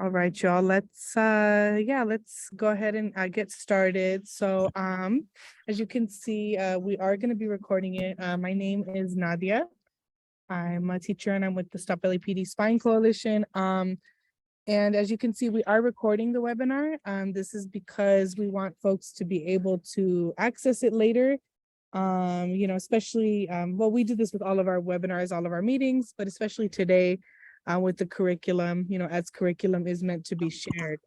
All right, y'all. Let's go ahead and get started. So, as you can see, we are going to be recording it. My name is Nadia. I'm a teacher and I'm with the Stop LAPD Spine Coalition. And as you can see, we are recording the webinar. This is because we want folks to be able to access it later. Especially, well, we do this with all of our webinars, all of our meetings, but especially today, with the curriculum, as curriculum is meant to be shared.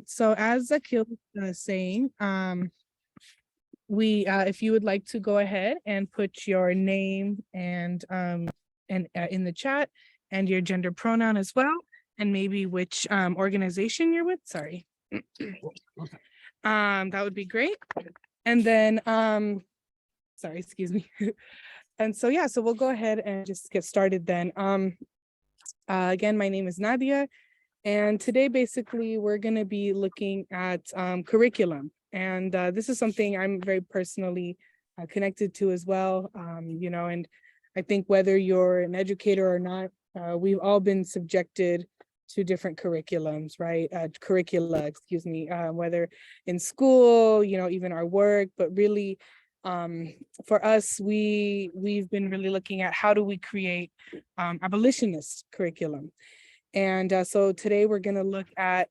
So as Akil was saying, if you would like to go ahead and put your name and in the chat and your gender pronoun as well, and maybe which organization you're with. Sorry, that would be great. And then, sorry, excuse me. And so yeah, so we'll go ahead and just get started then. Again, my name is Nadia, and today basically we're going to be looking at curriculum. And this is something I'm very personally connected to as well. And I think whether you're an educator or not, we've all been subjected to different curriculums, right? Curricula, excuse me, whether in school, even our work, but really for us, we've been really looking at how do we create abolitionist curriculum. And so today we're going to look at,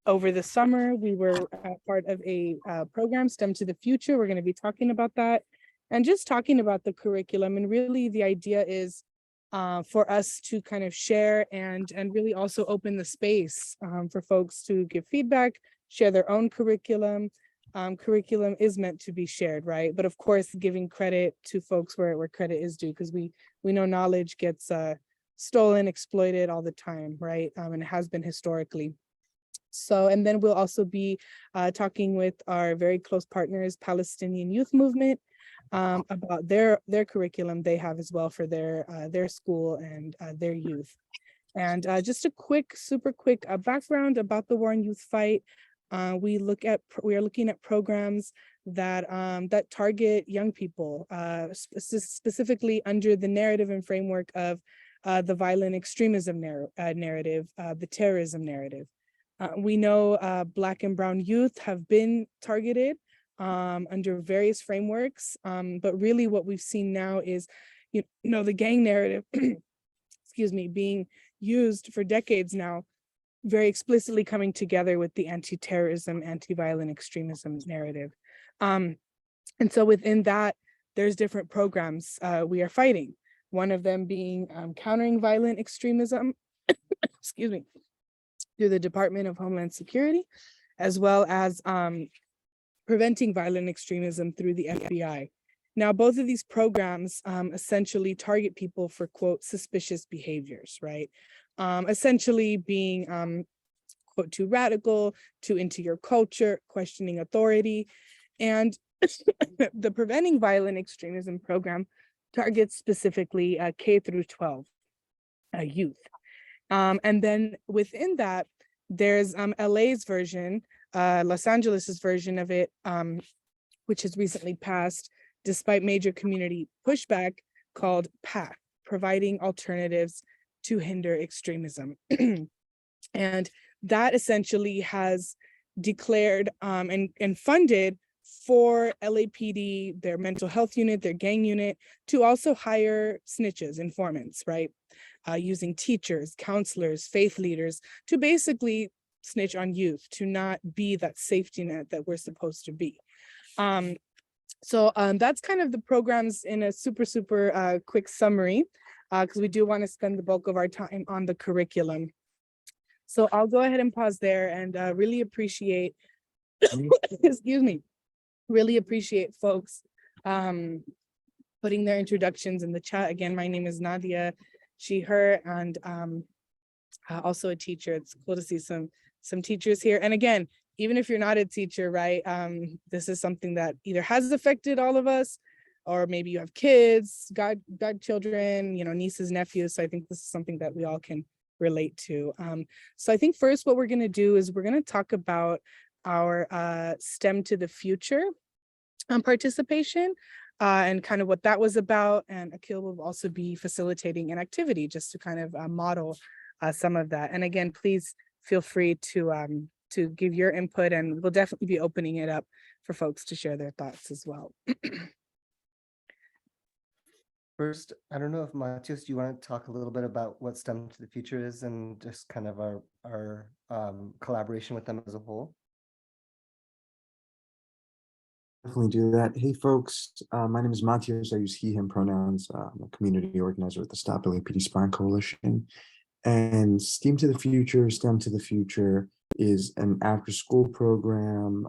over the summer, we were part of a program, STEM to the Future. We're going to be talking about that and just talking about the curriculum. And really the idea is for us to kind of share and really also open the space for folks to give feedback, share their own curriculum. Curriculum is meant to be shared, right? But of course, giving credit to folks where credit is due, because we know knowledge gets stolen, exploited all the time, right? And it has been historically. So, and then we'll also be talking with our very close partners, Palestinian Youth Movement, about their curriculum they have as well for their school and their youth. And just a super quick background about the War on Youth Fight. We are looking at programs that target young people, specifically under the narrative and framework of the violent extremism narrative, the terrorism narrative. We know Black and Brown youth have been targeted under various frameworks, but really what we've seen now is, the gang narrative, excuse me, being used for decades now, very explicitly coming together with the anti-terrorism, anti-violent extremism narrative. And so within that, there's different programs we are fighting. One of them being countering violent extremism, excuse me, through the Department of Homeland Security, as well as preventing violent extremism through the FBI. Now, both of these programs essentially target people for, quote, suspicious behaviors, right? Essentially being, quote, too radical, too into your culture, questioning authority. And the Preventing Violent Extremism program targets specifically K through 12 youth. And then within that, there's LA's version, Los Angeles's version of it, which has recently passed despite major community pushback, called PATHE, Providing Alternatives to Hinder Extremism. And that essentially has declared and funded for LAPD, their mental health unit, their gang unit, to also hire snitches, informants, right? Using teachers, counselors, faith leaders to basically snitch on youth, to not be that safety net that we're supposed to be. So that's kind of the programs in a super quick summary, because we do want to spend the bulk of our time on the curriculum. So I'll go ahead and pause there and really appreciate, excuse me, really appreciate folks putting their introductions in the chat. Again, my name is Nadia, she, her, and also a teacher. It's cool to see some teachers here. And again, even if you're not a teacher, right, this is something that either has affected all of us, or maybe you have kids, godchildren, nieces, nephews. So I think this is something that we all can relate to. So I think first what we're going to do is we're going to talk about our STEM to the Future participation and kind of what that was about. And Akil will also be facilitating an activity just to kind of model some of that. And again, please feel free to give your input, and we'll definitely be opening it up for folks to share their thoughts as well. First, I don't know if Matthias, do you want to talk a little bit about what STEM to the Future is and just kind of our collaboration with them as a whole? Definitely do that. Hey folks, my name is Matthias. I use he, him pronouns. I'm a community organizer with the Stop LAPD Spine Coalition. And STEAM to the Future, STEM to the Future is an after school program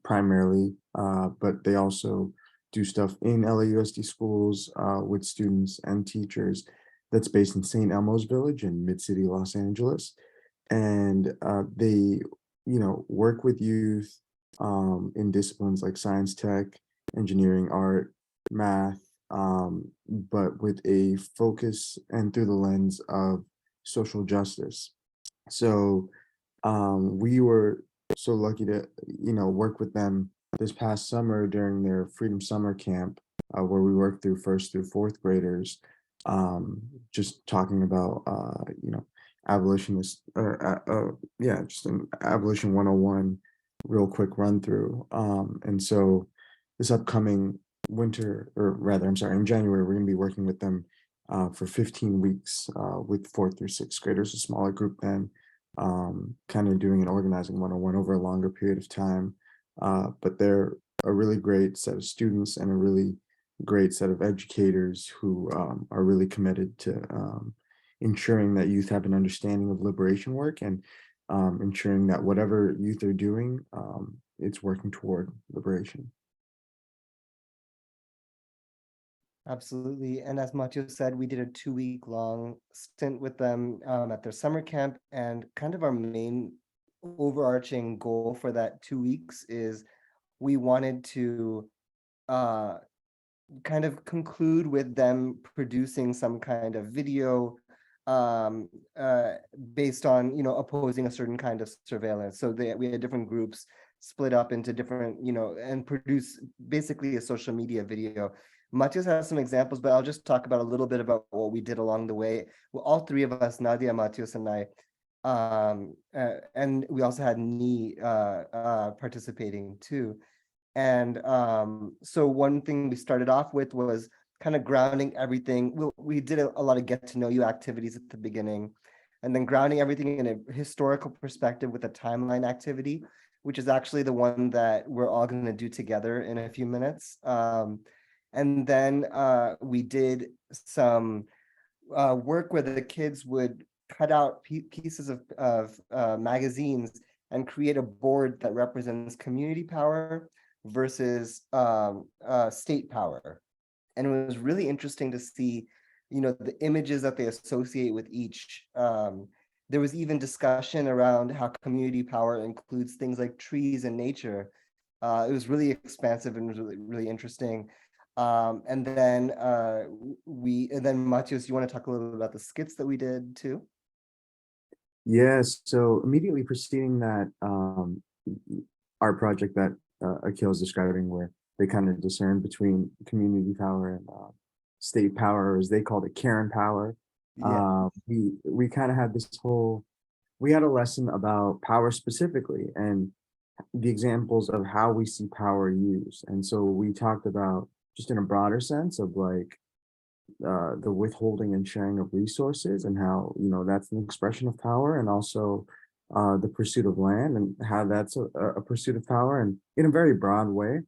primarily, but they also do stuff in LAUSD schools with students and teachers that's based in St. Elmo's Village in Mid-City, Los Angeles. And they, work with youth in disciplines like science, tech, engineering, art, math, but with a focus and through the lens of social justice. So we were so lucky to, work with them this past summer during their Freedom Summer Camp, where we worked through first through fourth graders, just talking about, abolitionist, just an abolition 101 real quick run through. And so this upcoming winter, or rather, I'm sorry, in January, we're going to be working with them for 15 weeks with fourth through sixth graders, a smaller group then, kind of doing an organizing 101 over a longer period of time. But they're a really great set of students and a really great set of educators who are really committed to ensuring that youth have an understanding of liberation work and ensuring that whatever youth are doing, it's working toward liberation. Absolutely. And as Matthew said, we did a 2-week long stint with them at their summer camp. And kind of our main overarching goal for that 2 weeks is we wanted to kind of conclude with them producing some kind of video based on, opposing a certain kind of surveillance. So we had different groups split up into different, and produce basically a social media video. Matthias has some examples, but I'll just talk about a little bit about what we did along the way. Well, all three of us, Nadia, Matthias, and I, and we also had Ni participating too. And so one thing we started off with was kind of grounding everything. We did a lot of get to know you activities at the beginning, and then grounding everything in a historical perspective with a timeline activity, which is actually the one that we're all going to do together in a few minutes. And then we did some work where the kids would cut out pieces of magazines and create a board that represents community power versus state power. And it was really interesting to see, the images that they associate with each. There was even discussion around how community power includes things like trees and nature. It was really expansive and really, really interesting. And then Matthias, you want to talk a little bit about the skits that we did too? Yes, so immediately preceding that, our project that Akil is describing, where they kind of discern between community power and state power, or as they called it, Karen power. Yeah. We kind of had we had a lesson about power specifically and the examples of how we see power used. And so we talked about just in a broader sense of like the withholding and sharing of resources and how, that's an expression of power, and also the pursuit of land and how that's a pursuit of power, and in a very broad way.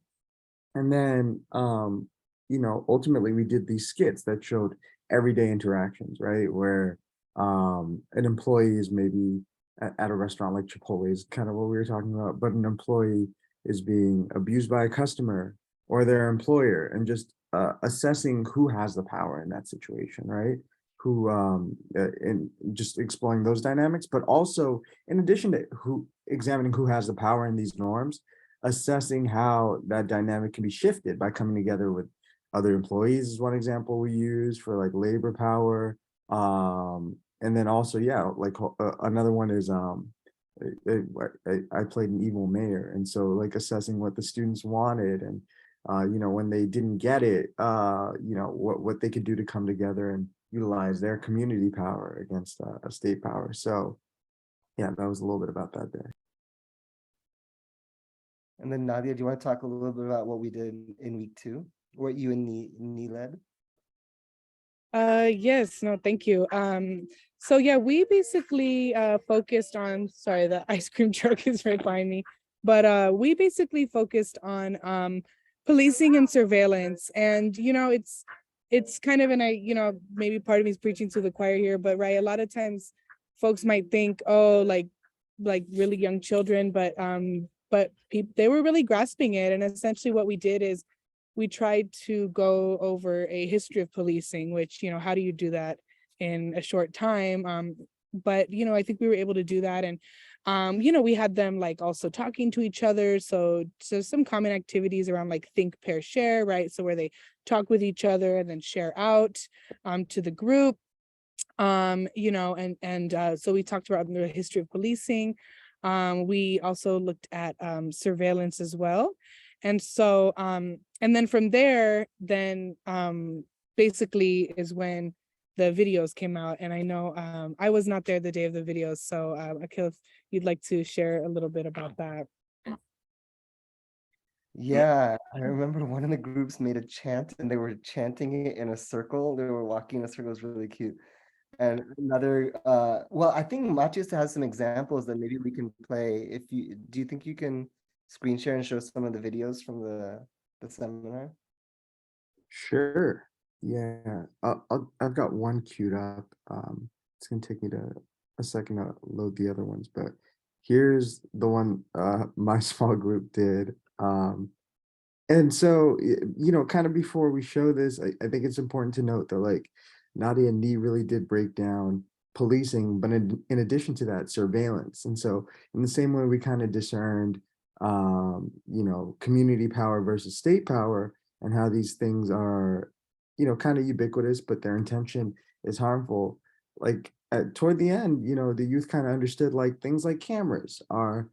And then, ultimately we did these skits that showed everyday interactions, right? Where an employee is maybe at a restaurant like Chipotle is kind of what we were talking about, but an employee is being abused by a customer or their employer, and just assessing who has the power in that situation, right? Who and just exploring those dynamics, but also in addition to examining who has the power in these norms, assessing how that dynamic can be shifted by coming together with other employees is one example we use for like labor power. And then also, yeah, like another one is I played an evil mayor, and so like assessing what the students wanted and when they didn't get it, what they could do to come together and utilize their community power against a state power. So yeah, that was a little bit about that day. And then Nadia, do you want to talk a little bit about what we did in week 2? What you and Nee led? Yes, no, thank you. So yeah, we basically focused on, sorry, the ice cream truck is right behind me, but we basically focused on policing and surveillance. And it's kind of, and maybe part of me is preaching to the choir here, but right, a lot of times folks might think, oh, like really young children, but they were really grasping it. And essentially what we did is we tried to go over a history of policing, which, how do you do that in a short time? But I think we were able to do that. And we had them like also talking to each other. So some common activities around like think, pair, share, right? So where they talk with each other and then share out to the group. So we talked about the history of policing. We also looked at surveillance as well. And so, and then from there, basically is when the videos came out. And I know I was not there the day of the videos. So Akil, if you'd like to share a little bit about that. Yeah, I remember one of the groups made a chant and they were chanting it in a circle. They were walking in a circle. It was really cute. And another, well, I think Matias has some examples that maybe we can play. Do you think you can screen share and show some of the videos from the seminar? Sure. Yeah, I've got one queued up. It's gonna take me a second to load the other ones, but here's the one my small group did. And so, kind of before we show this, I think it's important to note that like Nadia and Nee really did break down policing, but in addition to that, surveillance. And so in the same way we kind of discerned, community power versus state power and how these things are, kind of ubiquitous, but their intention is harmful. Like toward the end, the youth kind of understood like things like cameras are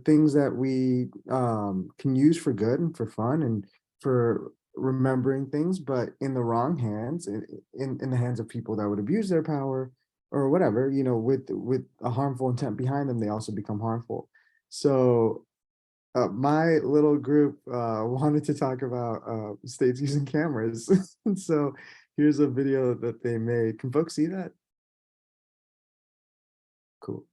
things that we can use for good and for fun and for remembering things, but in the wrong hands, in the hands of people that would abuse their power or whatever, with a harmful intent behind them, they also become harmful. So my little group wanted to talk about states using cameras. And so here's a video that they made. Can folks see that? Cool.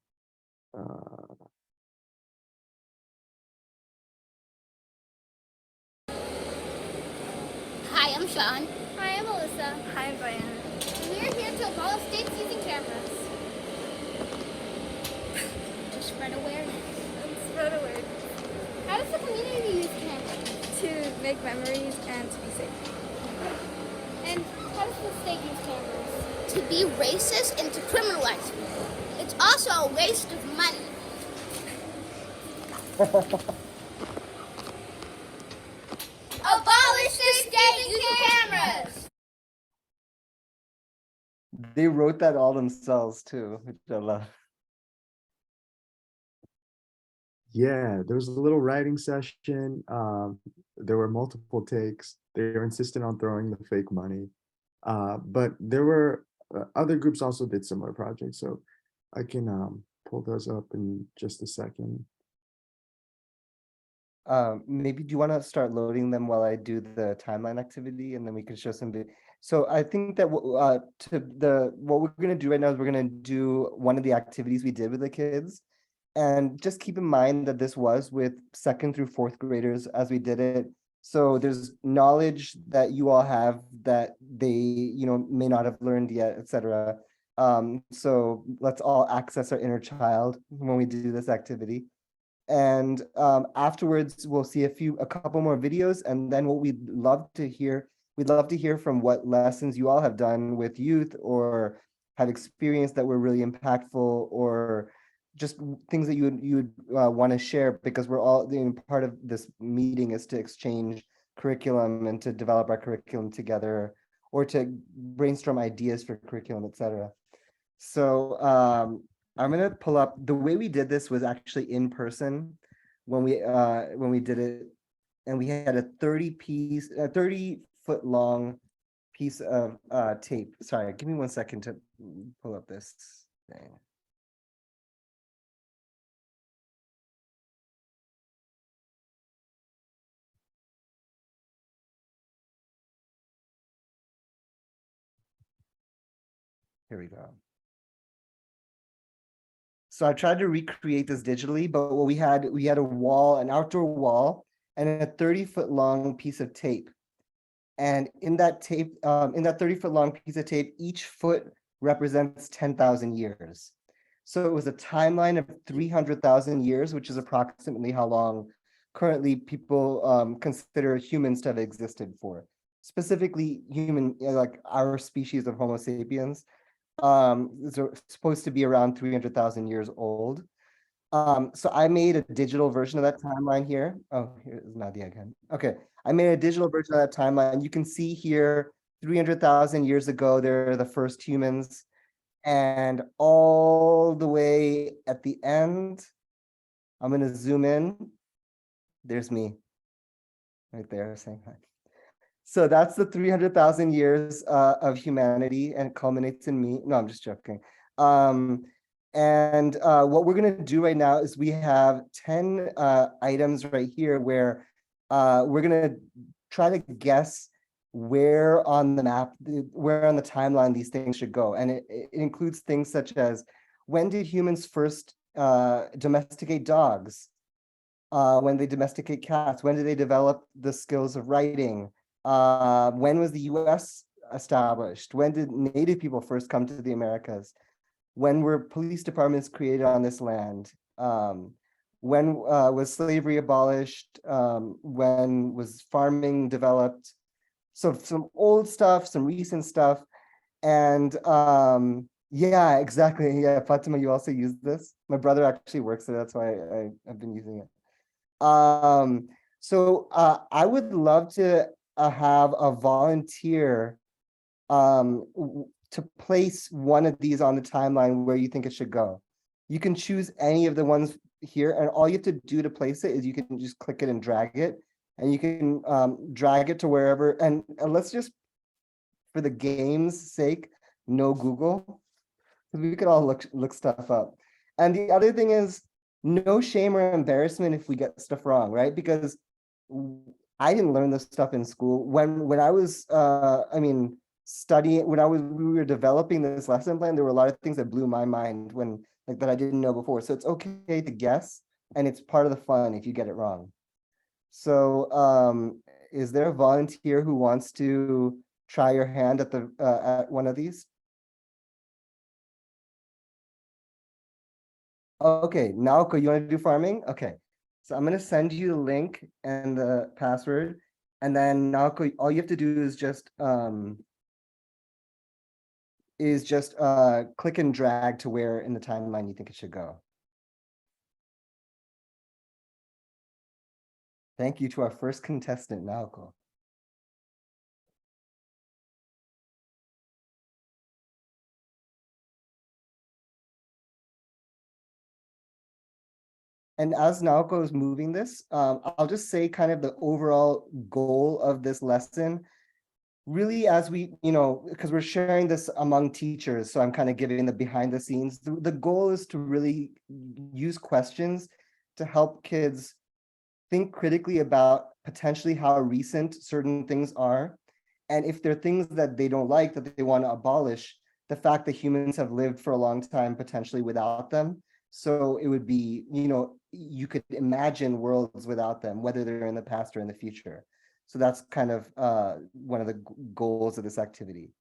Hi, I'm Sean. Hi, I'm Alyssa. Hi, I'm Brian. And we are here to abolish states using cameras. To spread awareness. Spread awareness. How does the community use cameras? To make memories and to be safe. And how does the state use cameras? To be racist and to criminalize people. It's also a waste of money. Abolish the state using cameras. They wrote that all themselves too, which I love. Yeah, there was a little writing session. There were multiple takes. They were insistent on throwing the fake money. But there were other groups also did similar projects. So I can pull those up in just a second. Maybe do you want to start loading them while I do the timeline activity, and then we can show some. So I think that what we're gonna do right now is we're gonna do one of the activities we did with the kids, and just keep in mind that this was with 2nd through 4th graders as we did it. So there's knowledge that you all have that they may not have learned yet, etc. So let's all access our inner child when we do this activity. And afterwards, we'll see a couple more videos, and then what we'd love to hear from what lessons you all have done with youth or have experienced that were really impactful, or just things that you would want to share, because we're all part of this meeting is to exchange curriculum and to develop our curriculum together, or to brainstorm ideas for curriculum, etc. So I'm gonna pull up. The way we did this was actually in person when we did it and we had a 30-foot long piece of tape. Sorry, give me 1 second to pull up this thing. Here we go. So I tried to recreate this digitally, but what we had a wall, an outdoor wall, and a 30-foot long piece of tape. And in that tape, in that 30-foot long piece of tape, each foot represents 10,000 years. So it was a timeline of 300,000 years, which is approximately how long currently people consider humans to have existed for. Specifically, human, like our species of Homo sapiens, is supposed to be around 300,000 years old. So I made a digital version of that timeline here. Oh, here's Nadia again. Okay, I made a digital version of that timeline. You can see here, 300,000 years ago, they're the first humans. And all the way at the end, I'm gonna zoom in. There's me, right there saying hi. So that's the 300,000 years of humanity, and it culminates in me. No, I'm just joking. And what we're going to do right now is we have 10 items right here where we're going to try to guess where on the map, where on the timeline these things should go. And it includes things such as, when did humans first domesticate dogs? When they domesticate cats? When did they develop the skills of writing? When was the US established? When did Native people first come to the Americas? When were police departments created on this land? When was slavery abolished? When was farming developed? So some old stuff, some recent stuff. And yeah, exactly. Yeah, Fatima, you also use this? My brother actually works there, that's why I've been using it. So I would love to have a volunteer to place one of these on the timeline where you think it should go. You can choose any of the ones here, and all you have to do to place it is you can just click it and drag it, and you can drag it to wherever. And let's just, for the game's sake, no Google, because we could all look stuff up. And the other thing is, no shame or embarrassment if we get stuff wrong, right? Because I didn't learn this stuff in school. When I was, studying, we were developing this lesson plan, there were a lot of things that blew my mind that I didn't know before. So it's okay to guess, and it's part of the fun if you get it wrong. So is there a volunteer who wants to try your hand at one of these? Okay, Naoko, you want to do farming? Okay, so I'm going to send you the link and the password, and then Naoko, all you have to do is just click and drag to where in the timeline you think it should go. Thank you to our first contestant, Naoko. And as Naoko is moving this, I'll just say kind of the overall goal of this lesson. Really, as we, because we're sharing this among teachers, so I'm kind of giving the behind the scenes. The goal is to really use questions to help kids think critically about potentially how recent certain things are. And if there are things that they don't like, that they want to abolish, the fact that humans have lived for a long time potentially without them. So it would be, you could imagine worlds without them, whether they're in the past or in the future. So that's kind of one of the goals of this activity.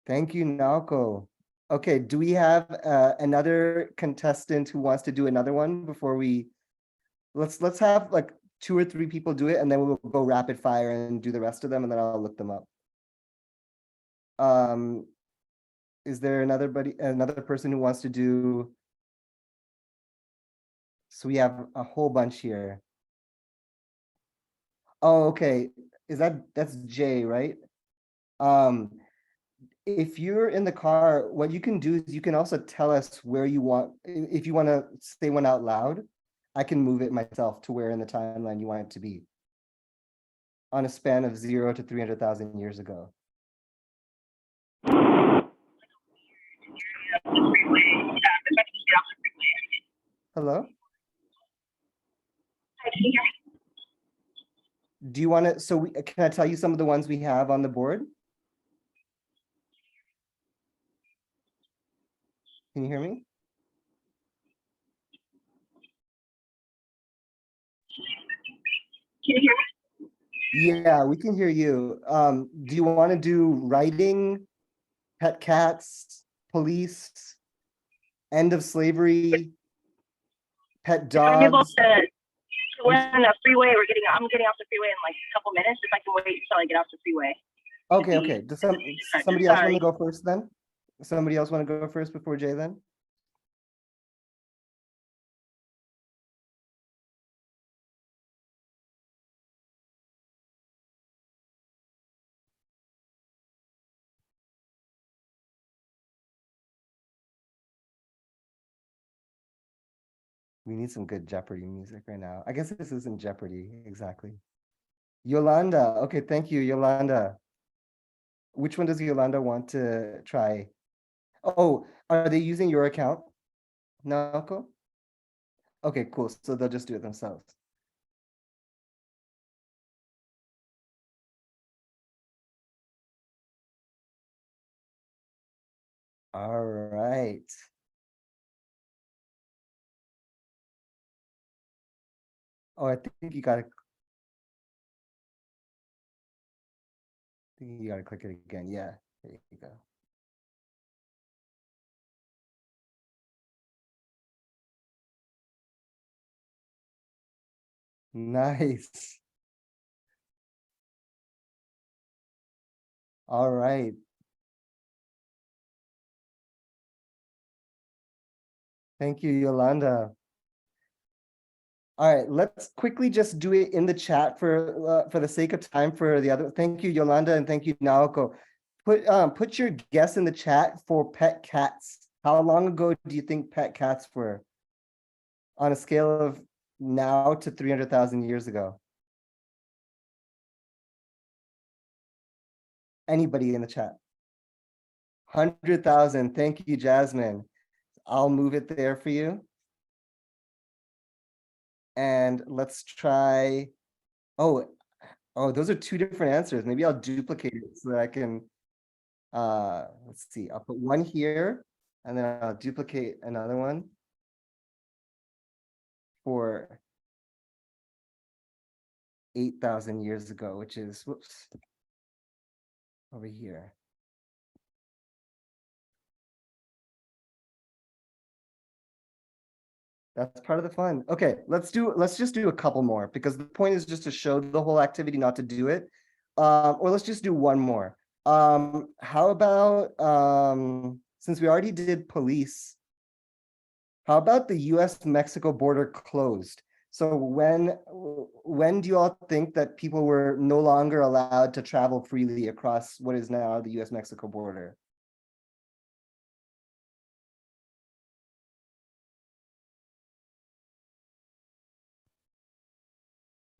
Thank you, Naoko. Okay, do we have another contestant who wants to do another one before we, let's have like 2 or 3 people do it, and then we'll go rapid fire and do the rest of them, and then I'll look them up. Is there another person who wants to do? So we have a whole bunch here. Oh, okay. That's Jay, right? If you're in the car, what you can do is you can also tell us where you want, if you want to say one out loud, I can move it myself to where in the timeline you want it to be on a span of 0 to 300,000 years ago. Hello? Do you want to, so can I tell you some of the ones we have on the board? Can you hear me? Can you hear me? Yeah, we can hear you. Do you want to do writing, pet cats, police, end of slavery, pet If I'm able dogs? to we're on the freeway. I'm getting off the freeway in like a couple minutes. If I can wait until I get off the freeway. Okay. Does somebody else want to go first then? Somebody else want to go first before Jay then? We need some good Jeopardy music right now. I guess this isn't Jeopardy exactly. Yolanda. Okay, thank you, Yolanda. Which one does Yolanda want to try? Oh, are they using your account, Naoko? Okay, cool. So they'll just do it themselves. All right. Oh, I think you gotta click it again. Yeah, there you go. Nice. All right. Thank you, Yolanda. All right, let's quickly just do it in the chat for the sake of time for the other. Thank you, Yolanda, and thank you, Naoko. Put your guess in the chat for pet cats. How long ago do you think pet cats were? On a scale of now to 300,000 years ago. Anybody in the chat? 100,000. Thank you, Jasmine. I'll move it there for you. And let's try. Oh, those are two different answers. Maybe I'll duplicate it so that I can. Let's see. I'll put one here, and then I'll duplicate another one for 8,000 years ago, which is over here. That's part of the fun. Okay, let's just do a couple more because the point is just to show the whole activity, not to do it. Or let's just do one more. How about since we already did police, how about the US-Mexico border closed? So when do you all think that people were no longer allowed to travel freely across what is now the US-Mexico border?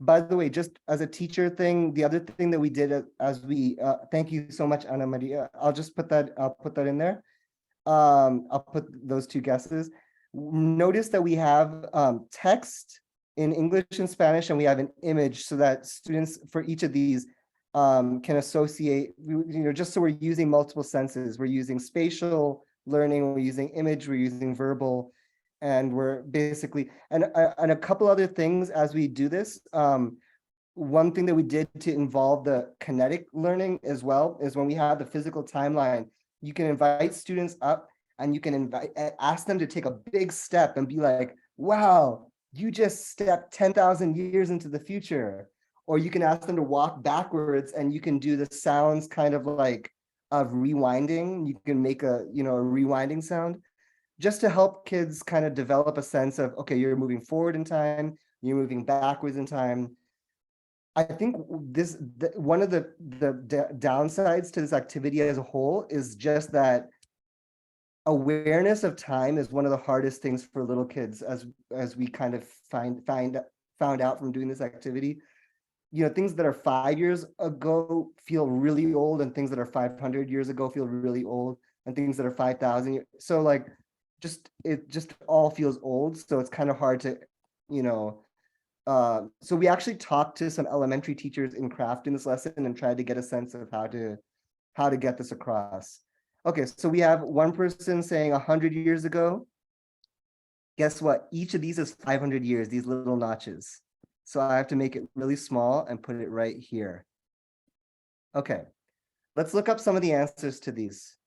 By the way, just as a teacher thing, the other thing that we did as we thank you so much, Ana Maria. I'll put that in there. I'll put those two guesses. Notice that we have text in English and Spanish, and we have an image so that students for each of these can associate, just so we're using multiple senses. We're using spatial learning, we're using image, we're using verbal. And we're basically, and a couple other things as we do this. One thing that we did to involve the kinetic learning as well is when we have the physical timeline, you can invite students up and you can ask them to take a big step and be like, wow, you just stepped 10,000 years into the future. Or you can ask them to walk backwards and you can do the sounds kind of like of rewinding. You can make a rewinding sound, just to help kids kind of develop a sense of, okay, you're moving forward in time, you're moving backwards in time. I think one of the downsides to this activity as a whole is just that awareness of time is one of the hardest things for little kids, as we kind of found out from doing this activity. You know, things that are 5 years ago feel really old, and things that are 500 years ago feel really old, and things that are 5,000. So like, it just all feels old. So it's kind of hard to, you know, so we actually talked to some elementary teachers in craft in this lesson and tried to get a sense of how to get this across. Okay, so we have one person saying 100 years ago. Guess what? Each of these is 500 years, these little notches. So I have to make it really small and put it right here. Okay, let's look up some of the answers to these.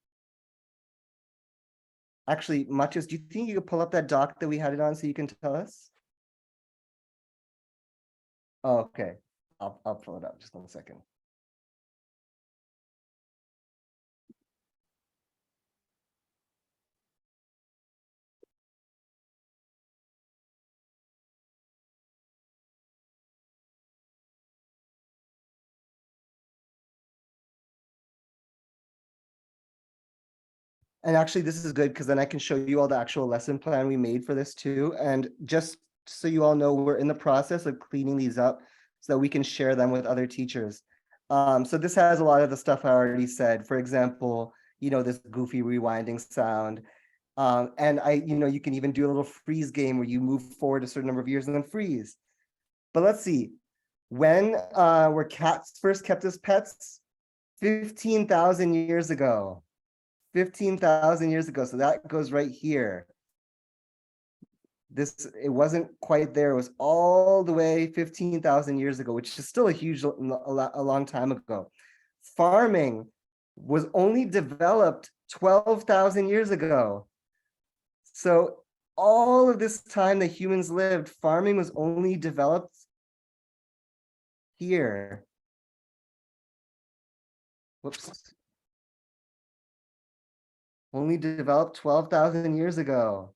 Actually, Matias, do you think you could pull up that doc that we had it on so you can tell us? Oh, okay, I'll pull it up, just 1 second. And actually, this is good because then I can show you all the actual lesson plan we made for this too. And just so you all know, we're in the process of cleaning these up so that we can share them with other teachers. So this has a lot of the stuff I already said. For example, you know, this goofy rewinding sound. And you can even do a little freeze game where you move forward a certain number of years and then freeze. But let's see, when were cats first kept as pets? 15,000 years ago. 15,000 years ago. So that goes right here. It wasn't quite there. It was all the way 15,000 years ago, which is still a long time ago. Farming was only developed 12,000 years ago. So all of this time that humans lived, farming was only developed here. Whoops. Only developed 12,000 years ago.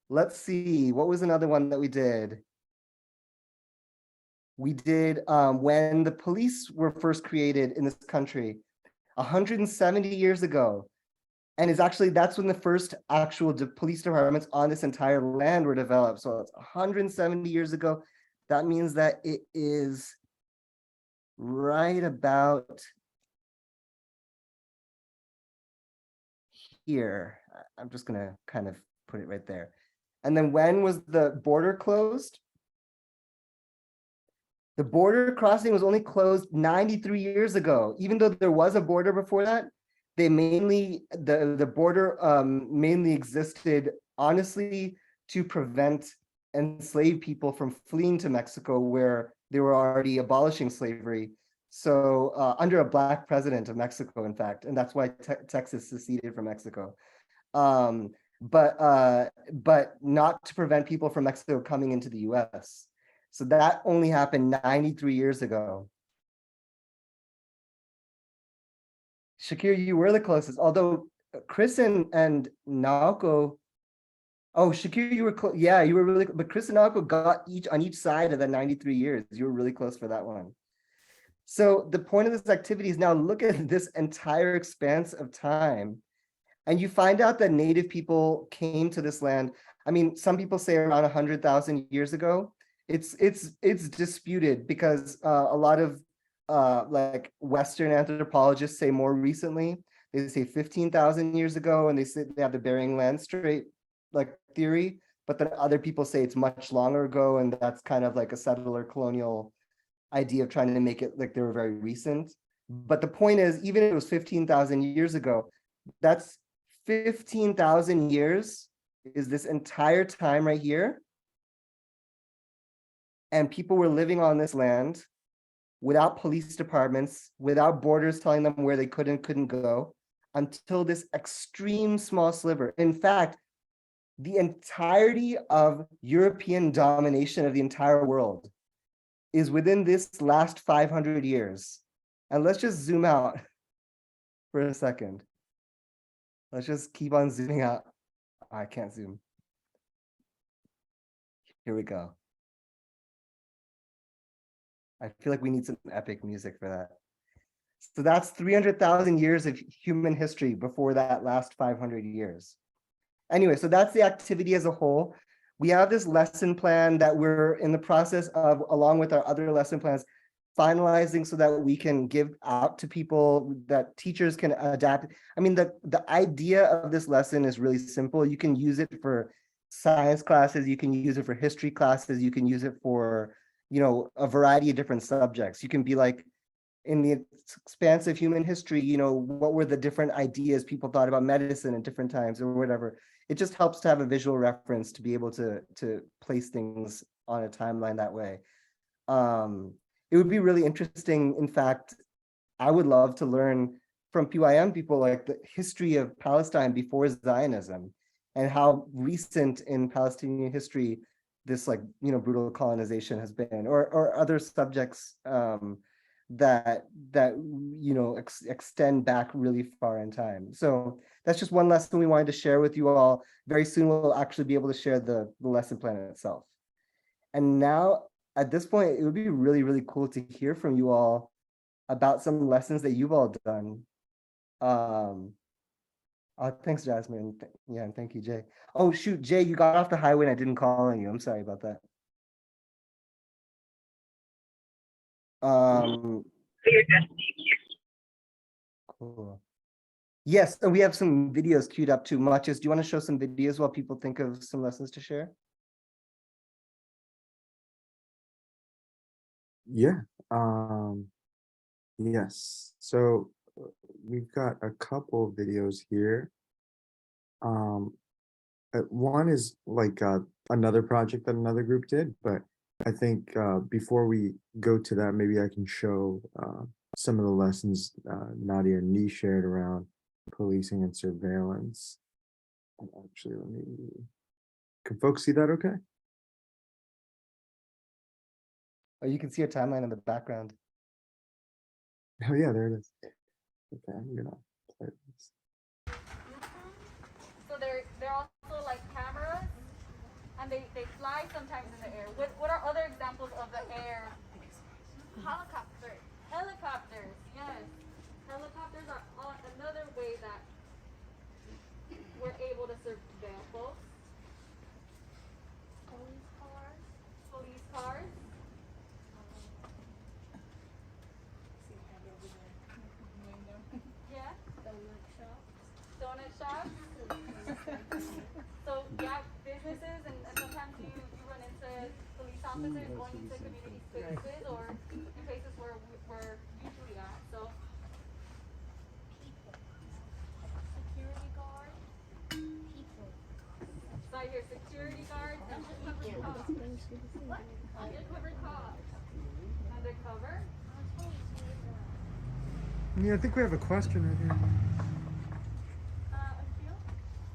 Let's see, what was another one that we did? We did when the police were first created in this country, 170 years ago. And that's when the first actual police departments on this entire land were developed. So it's 170 years ago. That means that it is right about here. I'm just gonna kind of put it right there. And then when was the border closed? The border crossing was only closed 93 years ago. Even though there was a border before that, the border mainly existed, honestly, to prevent enslaved people from fleeing to Mexico, where they were already abolishing slavery. So under a Black president of Mexico, in fact, and that's why Texas seceded from Mexico. But not to prevent people from Mexico coming into the US. So that only happened 93 years ago. Shakir, you were the closest, although Chris and Naoko, oh, Shakir, you were yeah, you were really, but Chris and Naoko got on each side of that 93 years. You were really close for that one. So the point of this activity is now look at this entire expanse of time, and you find out that Native people came to this land. I mean, some people say around 100,000 years ago. It's disputed because a lot of like Western anthropologists say more recently. They say 15,000 years ago, and they say they have the Bering Land Strait like theory, but then other people say it's much longer ago, and that's kind of like a settler colonial idea of trying to make it like they were very recent. But the point is, even if it was 15,000 years ago, that's 15,000 years is this entire time right here. And people were living on this land without police departments, without borders telling them where they could and couldn't go, until this extreme small sliver. In fact, the entirety of European domination of the entire world is within this last 500 years. And let's just zoom out for a second. Let's just keep on zooming out. I can't zoom. Here we go. I feel like we need some epic music for that. So that's 300,000 years of human history before that last 500 years. Anyway, so that's the activity as a whole. We have this lesson plan that we're in the process of, along with our other lesson plans, finalizing so that we can give out to people, that teachers can adapt. I mean, the idea of this lesson is really simple. You can use it for science classes, you can use it for history classes, you can use it for, you know, a variety of different subjects. You can be like, in the expansive human history, you know, what were the different ideas people thought about medicine at different times or whatever. It just helps to have a visual reference to be able to place things on a timeline that way. It would be really interesting. In fact, I would love to learn from PYM people like the history of Palestine before Zionism and how recent in Palestinian history this, like, you know, brutal colonization has been, or other subjects that you know extend back really far in time. So that's just one lesson we wanted to share with you all. Very soon we'll actually be able to share the lesson plan itself. And now at this point, it would be really, really cool to hear from you all about some lessons that you've all done. Thanks, Jasmine. Yeah, and thank you, Jay. Oh shoot, Jay, you got off the highway and I didn't call on you. I'm sorry about that. You're good. Thank you. Cool. Yes, and we have some videos queued up too. Matias, do you want to show some videos while people think of some lessons to share? Yeah. Yes. So we've got a couple of videos here. One is like another project that another group did, but I think before we go to that, maybe I can show some of the lessons Nadia and Nee shared around policing and surveillance. Actually, can folks see that okay? Oh, you can see a timeline in the background. Oh yeah, there it is. Okay, I'm gonna play this. So they're also like cameras, and they fly sometimes in the air. What are other examples of the air? Helicopter. Helicopters, yes. Helicopters are another way that we're able to surveil folks. Police cars. Police cars. Yeah. Donut shops. So yeah, businesses and sometimes you run into police officers going into community spaces or in places where we're usually at. So Security guard. People. so I hear security guards, undercover cops. What? Undercover cops. Undercover? Yeah, I think we have a question right here.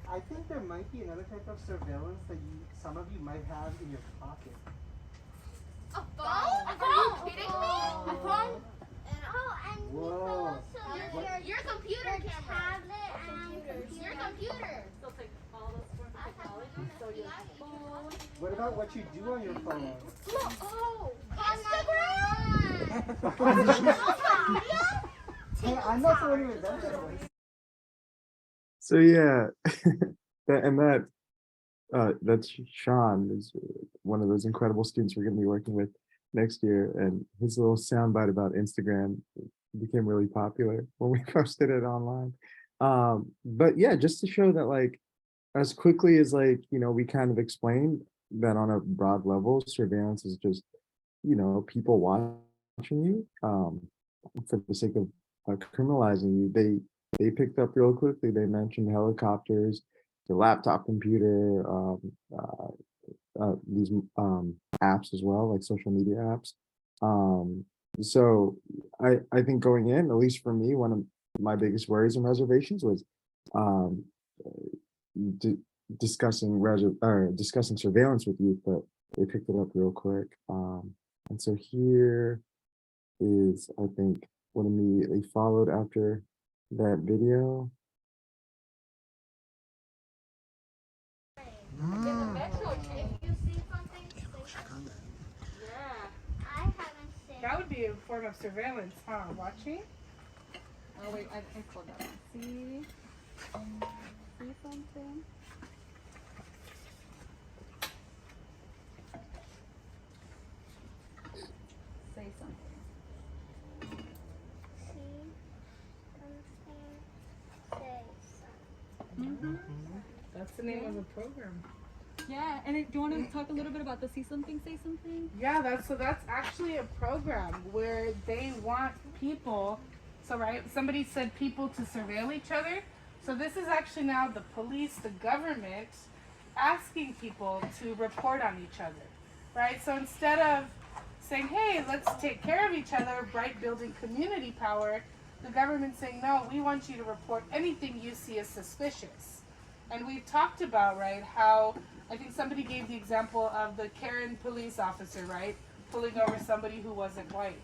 I think there might be another type of surveillance that some of you might have in your pocket. A phone? A phone? Are you kidding me? A phone? And Whoa. your computer tablet and your computer. So take all those forms of technology. So your phone. What about what you do on your phone? Look, Instagram. Hey, I'm not the one who invented it. So yeah, that's Sean, is one of those incredible students we're going to be working with next year, and his little soundbite about Instagram became really popular when we posted it online. But yeah, just to show that, like, as quickly as, like, you know, we kind of explained that on a broad level, surveillance is just, you know, people watching you for the sake of criminalizing you. They picked up real quickly. They mentioned helicopters, the laptop computer, these apps as well, like social media apps. So I think going in, at least for me, one of my biggest worries and reservations was discussing surveillance with youth, but they picked it up real quick. And so here is, I think, what immediately followed after that video. In the metro train. If you see something, say something. Yeah. I haven't seen. That would be a form of surveillance, huh? Watching? Oh wait, I pulled that. See something. That's the name of the program. Yeah, and do you want to talk a little bit about the See Something, Say Something? Yeah, that's actually a program where they want people. So right, somebody said people to surveil each other. So this is actually now the police, the government, asking people to report on each other, right? So instead of saying, hey, let's take care of each other, right, building community power, the government's saying, no, we want you to report anything you see as suspicious. And we've talked about, right, how I think somebody gave the example of the Karen police officer, right, pulling over somebody who wasn't white.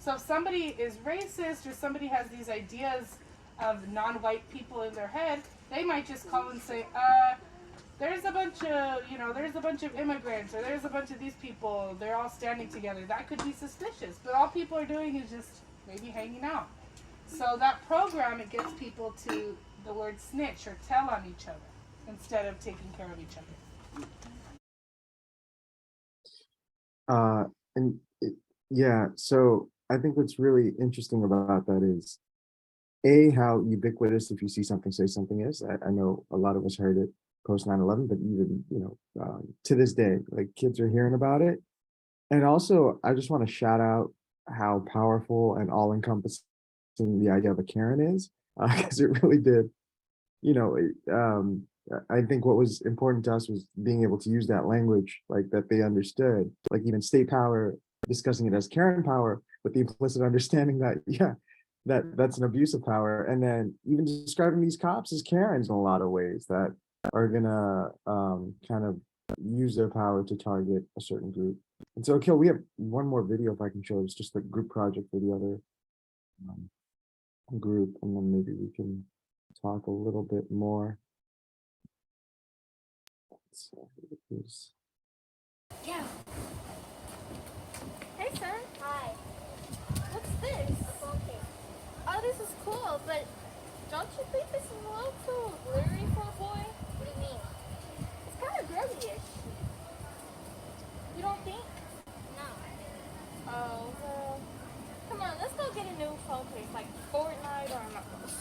So if somebody is racist or somebody has these ideas of non-white people in their head, they might just call and say, there's a bunch of immigrants, or there's a bunch of these people, they're all standing together. That could be suspicious, but all people are doing is just maybe hanging out. So that program, it gets people to the word snitch or tell on each other instead of taking care of each other. Yeah, so I think what's really interesting about that is how ubiquitous if you see something, say something is. I know a lot of us heard it post 9/11, but even, to this day, like kids are hearing about it. And also, I just want to shout out how powerful and all encompassing the idea of a Karen is, because it really did, I think what was important to us was being able to use that language, like that they understood, like even state power, discussing it as Karen power, with the implicit understanding that, yeah, that's an abuse of power. And then even describing these cops as Karens in a lot of ways that are gonna kind of use their power to target a certain group. And so, Akil, we have one more video if I can show. It's just a group project for the other group, and then maybe we can talk a little bit more. So, Yeah. Hey, son. Hi. What's this? A phone case. Oh, this is cool, but don't you think this is a little too glittery for a boy? What do you mean? It's kind of girly-ish. You don't think? No. Oh, well, come on, let's go get a new phone case, like Fortnite or Among Us.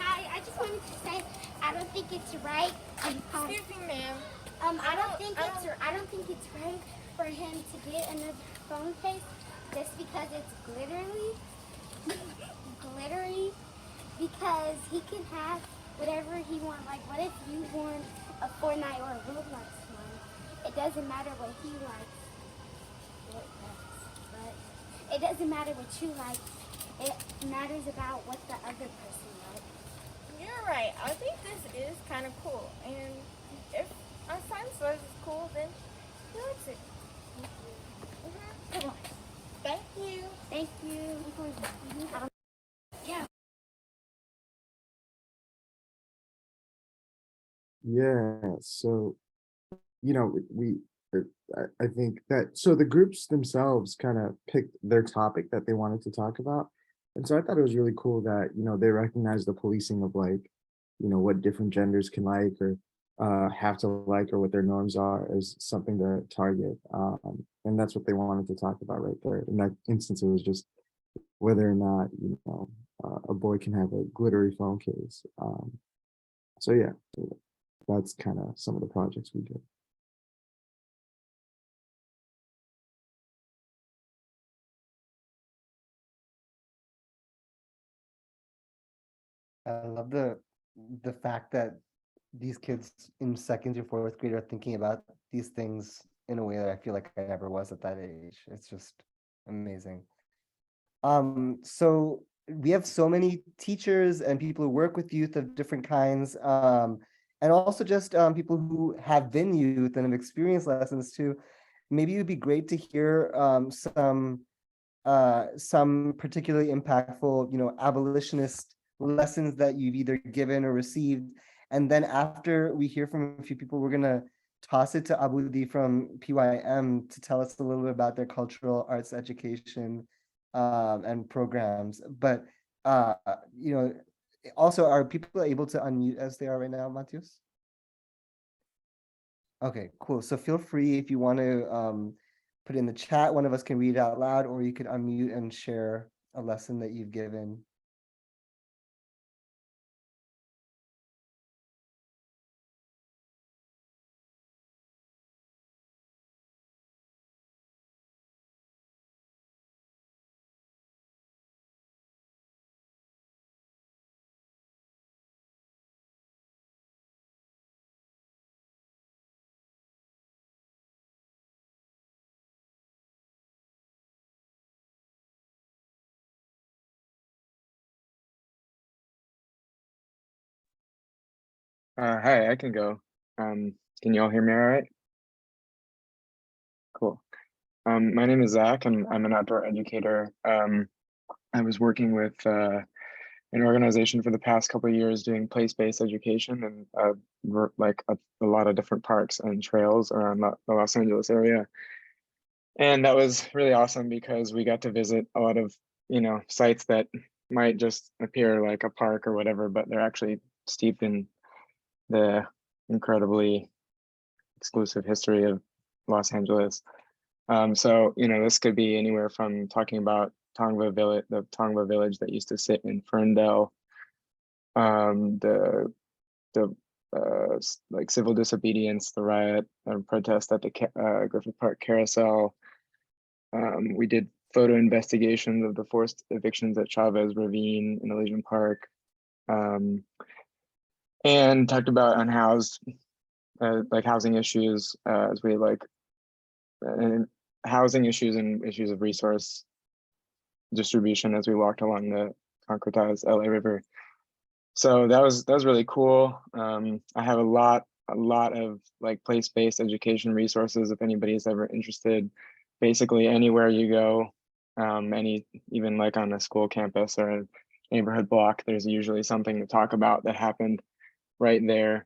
Hi. I just wanted to say I don't think it's right. Excuse me, ma'am. I don't think it's right for him to get another phone case just because it's glittery. Because he can have whatever he wants. Like, what if you want a Fortnite or a Roblox one? It doesn't matter what he likes. But it doesn't matter what you like. It matters about what the other person likes. You're right. I think this is kind of cool. And if our son says it's cool, then he likes it. Come on. Thank you. Thank you. Yeah. yeah, so we I think that, so the groups themselves kind of picked their topic that they wanted to talk about. And so I thought it was really cool that, they recognize the policing of, like, what different genders can like or have to like, or what their norms are, as something to target. And that's what they wanted to talk about right there. In that instance, it was just whether or not, a boy can have a glittery phone case. So yeah, that's kind of some of the projects we did. I love the fact that these kids in second or fourth grade are thinking about these things in a way that I feel like I never was at that age. It's just amazing. So we have so many teachers and people who work with youth of different kinds, and also just people who have been youth and have experienced lessons too. Maybe it would be great to hear some particularly impactful, abolitionist lessons that you've either given or received. And then after we hear from a few people, we're gonna toss it to Abudi from PYM to tell us a little bit about their cultural arts education and programs. But also, are people able to unmute as they are right now, Matheus? Okay, cool. So feel free if you want to put in the chat, one of us can read it out loud, or you could unmute and share a lesson that you've given. Hi, I can go. Can you all hear me all right? Cool. My name is Zach, and I'm an outdoor educator. I was working with an organization for the past couple of years doing place-based education and like a lot of different parks and trails around the Los Angeles area. And that was really awesome because we got to visit a lot of, sites that might just appear like a park or whatever, but they're actually steeped in the incredibly exclusive history of Los Angeles. So, this could be anywhere from talking about Tongva Village, the Tongva village that used to sit in Ferndale, the like civil disobedience, the riot and protest at the Griffith Park Carousel. We did photo investigations of the forced evictions at Chavez Ravine in Elysian Park, and talked about unhoused, like housing issues, as we like, and housing issues and issues of resource distribution as we walked along the concretized LA River. So that was really cool. I have a lot of like place-based education resources if anybody's ever interested. Basically anywhere you go, even like on a school campus or a neighborhood block, there's usually something to talk about that happened right there.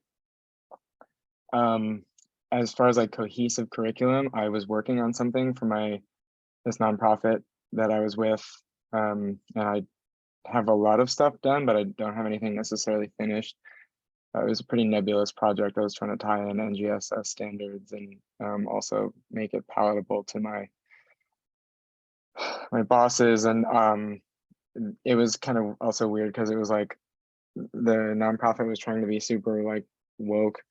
As far as like cohesive curriculum, I was working on something for this nonprofit that I was with, and I have a lot of stuff done, but I don't have anything necessarily finished. It was a pretty nebulous project. I was trying to tie in NGSS standards and also make it palatable to my bosses. And it was kind of also weird because it was like the nonprofit was trying to be super like woke,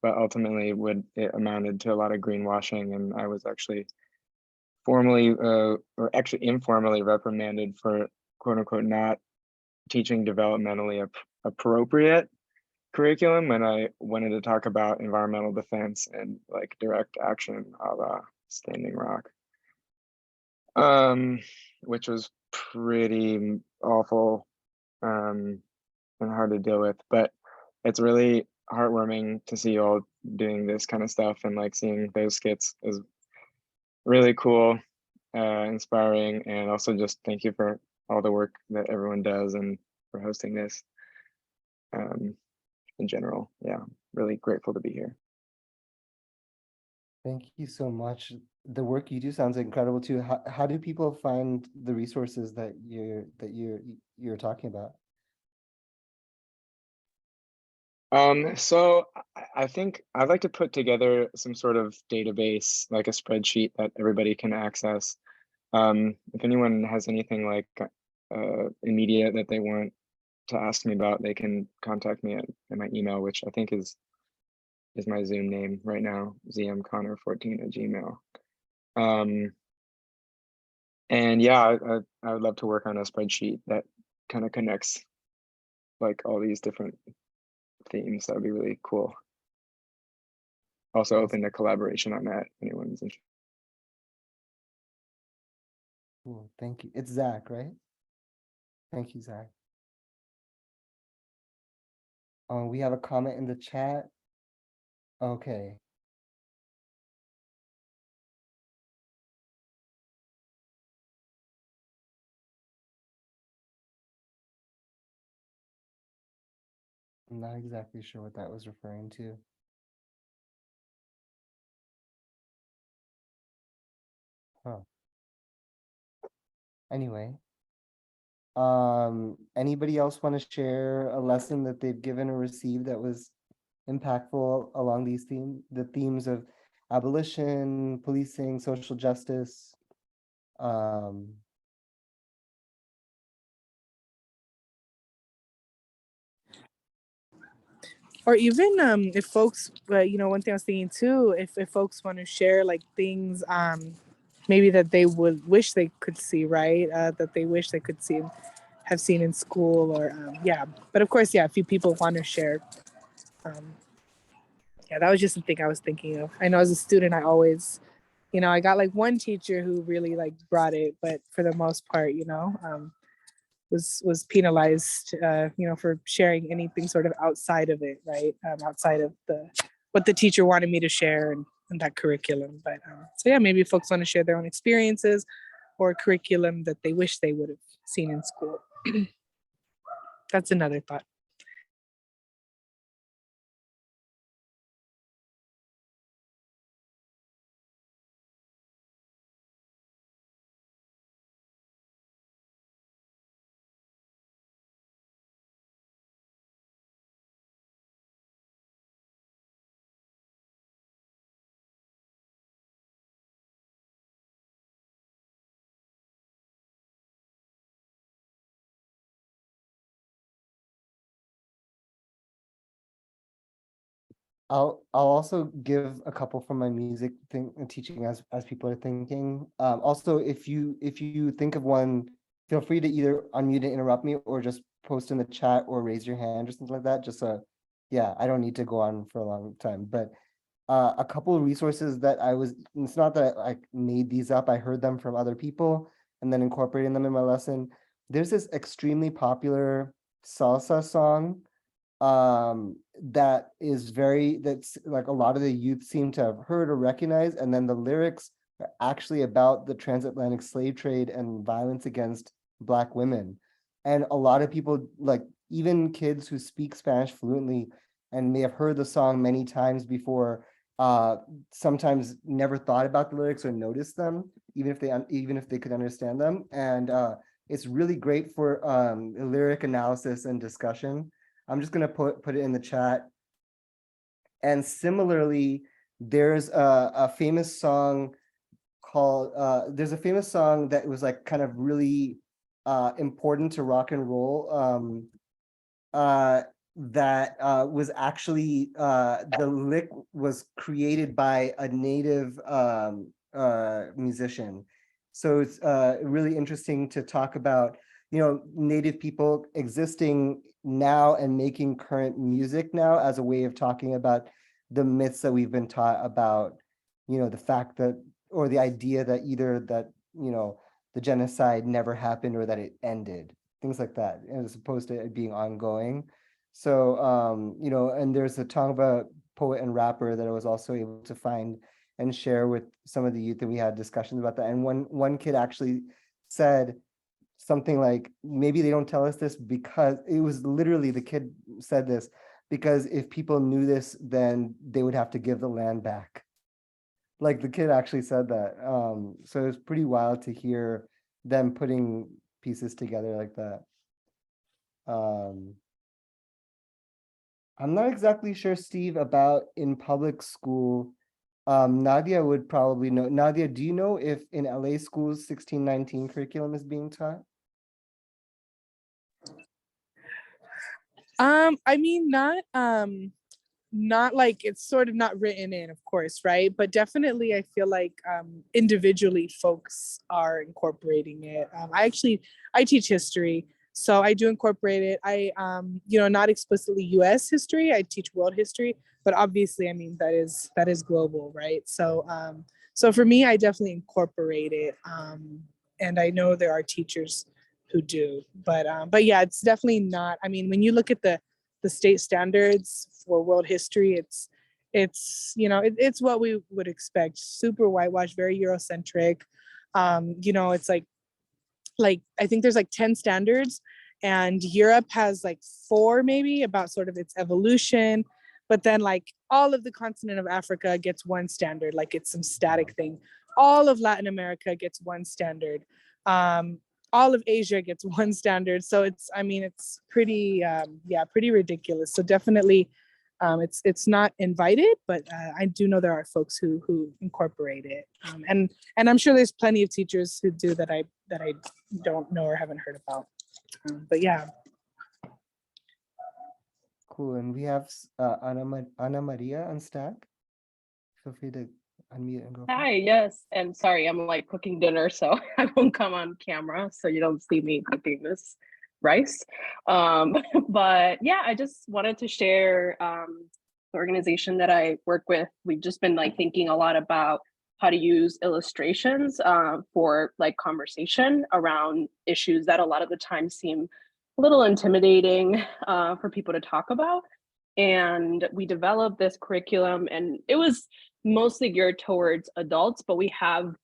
but ultimately it amounted to a lot of greenwashing. And I was actually formally or actually informally reprimanded for quote unquote not teaching developmentally appropriate curriculum when I wanted to talk about environmental defense and like direct action a la Standing Rock, which was pretty awful and hard to deal with. But it's really heartwarming to see you all doing this kind of stuff, and like seeing those skits is really cool, inspiring, and also just thank you for all the work that everyone does and for hosting this. In general, yeah, really grateful to be here. Thank you so much. The work you do sounds incredible too. How do people find the resources that you're talking about? So I think I'd like to put together some sort of database, like a spreadsheet that everybody can access. If anyone has anything like immediate that they want to ask me about, they can contact me at my email, which I think is my Zoom name right now, zmconnor14@gmail. And yeah, I would love to work on a spreadsheet that kind of connects like all these different themes. That would be really cool. Also open to collaboration on that. Anyone's interested. Cool, thank you. It's Zach, right? Thank you, Zach. We have a comment in the chat. Okay. I'm not exactly sure what that was referring to. Huh. Anyway. Anybody else want to share a lesson that they've given or received that was impactful along the themes of abolition, policing, social justice? Or even if folks, one thing I was thinking too, if folks want to share like things maybe that they would wish they could see, right? That they wish they could have seen in school, or yeah. But of course, yeah, a few people want to share. Yeah, that was just something I was thinking of. I know as a student, I always, I got like one teacher who really like brought it, but for the most part, was penalized, for sharing anything sort of outside of it, right? Outside of what the teacher wanted me to share and that curriculum. But so yeah, maybe folks want to share their own experiences or curriculum that they wish they would have seen in school. That's another thought. I'll also give a couple from my music thing teaching as people are thinking. Also, if you think of one, feel free to either unmute and interrupt me or just post in the chat or raise your hand or something like that. Just yeah, I don't need to go on for a long time. But a couple of resources that it's not that I made these up, I heard them from other people and then incorporating them in my lesson. There's this extremely popular salsa song that's like a lot of the youth seem to have heard or recognized, and then the lyrics are actually about the transatlantic slave trade and violence against Black women. And a lot of people, like even kids who speak Spanish fluently and may have heard the song many times before, sometimes never thought about the lyrics or noticed them, even if they could understand them. And it's really great for lyric analysis and discussion. I'm just gonna put it in the chat. And similarly, there's a famous song called, there's a famous song that was like kind of really important to rock and roll, that was actually, the lick was created by a native musician. So it's really interesting to talk about, native people existing now and making current music now as a way of talking about the myths that we've been taught about, the fact that, or the idea that either that, the genocide never happened or that it ended, things like that, as opposed to it being ongoing. So, and there's a Tongva poet and rapper that I was also able to find and share with some of the youth, and we had discussions about that. And one kid actually said something like, maybe they don't tell us this because it was literally, the kid said this, because if people knew this, then they would have to give the land back. Like the kid actually said that. So it's pretty wild to hear them putting pieces together like that. I'm not exactly sure, Steve, about in public school. Nadia would probably know. Nadia, do you know if in LA schools 1619 curriculum is being taught? I mean, not like it's sort of not written in, of course, right? But definitely I feel like individually folks are incorporating it. I teach history, so I do incorporate it. I not explicitly US history, I teach world history, but obviously, I mean, that is global, right? So so for me, I definitely incorporate it. And I know there are teachers who do, but yeah, it's definitely not. I mean, when you look at the state standards for world history, it's it's what we would expect. Super whitewashed, very Eurocentric. It's like I think there's like 10 standards, and Europe has like 4 maybe about sort of its evolution, but then like all of the continent of Africa gets one standard, like it's some static thing. All of Latin America gets one standard. All of Asia gets one standard. So it's pretty, pretty ridiculous. So definitely it's not invited, but I do know there are folks who incorporate it. And I'm sure there's plenty of teachers who do that I don't know or haven't heard about. But yeah. Cool. And we have Ana Maria on stack. Feel free to unmute and go. Hi, yes. And sorry, I'm like cooking dinner, so I won't come on camera, so you don't see me cooking this rice. But yeah, I just wanted to share the organization that I work with. We've just been like thinking a lot about how to use illustrations for like conversation around issues that a lot of the time seem a little intimidating for people to talk about. And we developed this curriculum, and it was mostly geared towards adults, but we have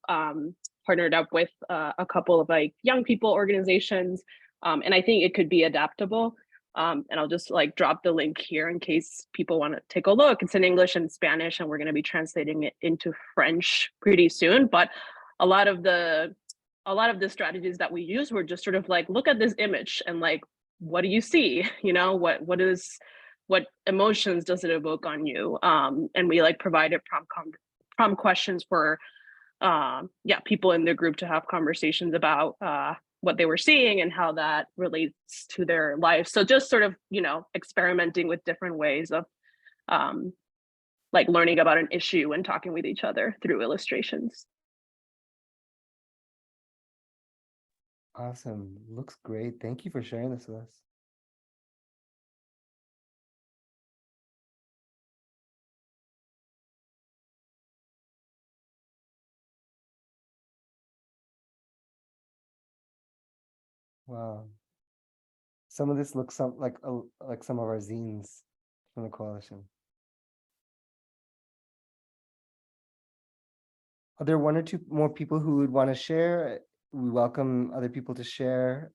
partnered up with a couple of like young people organizations, and I think it could be adaptable. And I'll just like drop the link here in case people want to take a look. It's in English and Spanish, and we're going to be translating it into French pretty soon. But a lot of the strategies that we use were just sort of like, look at this image and like, what do you see? You know, what emotions does it evoke on you? And we like provided prompt questions for people in the group to have conversations about what they were seeing and how that relates to their life. So just sort of, you know, experimenting with different ways of like learning about an issue and talking with each other through illustrations. Awesome. Looks great. Thank you for sharing this with us. Wow. Some of this looks like some of our zines from the coalition. Are there one or two more people who would want to share? We welcome other people to share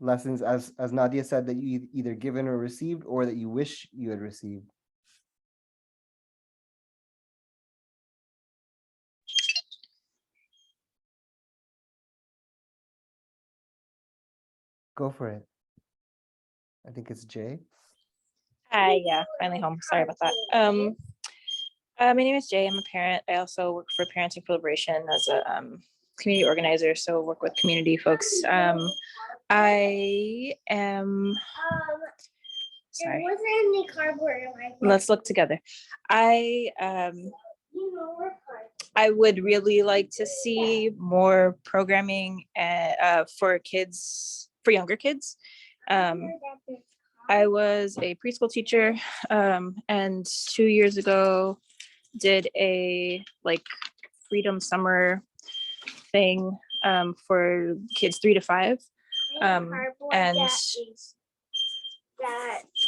lessons, as Nadia said, that you either given or received, or that you wish you had received. Go for it. I think it's Jay. Hi, yeah, finally home. Sorry about that. My name is Jay. I'm a parent. I also work for Parenting for Liberation as a community organizer, so work with community folks. I am sorry. It wasn't in the cardboard. Let's look together. I would really like to see more programming for kids, for younger kids. I was a preschool teacher, and 2 years ago did a like freedom summer thing for kids 3 to 5, and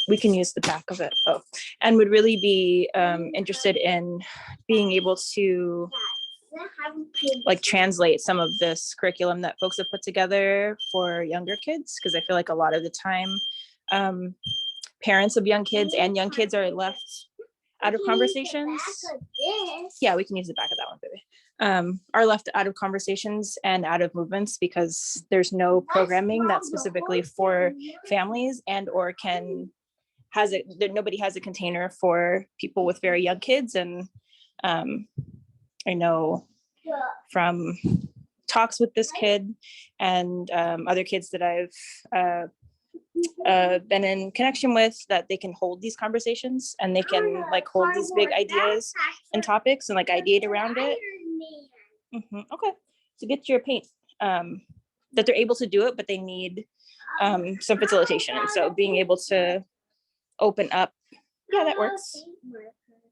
we can use the back of it. Oh, and would really be interested in being able to like translate some of this curriculum that folks have put together for younger kids, because I feel like a lot of the time parents of young kids and young kids are left out of conversations. Yeah, we can use the back of that one, baby. Are left out of conversations and out of movements because there's no programming that's specifically for families, and or nobody has a container for people with very young kids. And I know from talks with this kid and other kids that I've been in connection with, that they can hold these conversations and they can like hold these big ideas and topics and like ideate around it. Okay, so get your paint. That they're able to do it, but they need some facilitation. And so being able to open up, yeah, that works.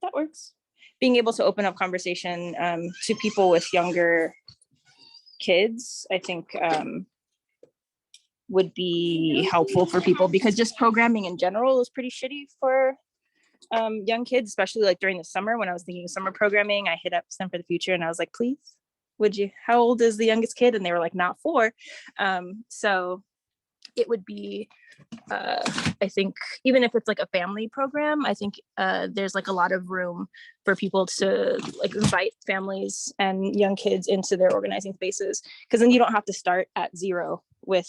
That works. Being able to open up conversation to people with younger kids, I think would be helpful for people, because just programming in general is pretty shitty for young kids, especially like during the summer. When I was thinking of summer programming, I hit up STEM for the Future and I was like, please, would you, how old is the youngest kid? And they were like, not 4. So it would be, I think, even if it's like a family program, I think there's like a lot of room for people to like invite families and young kids into their organizing spaces, because then you don't have to start at 0 with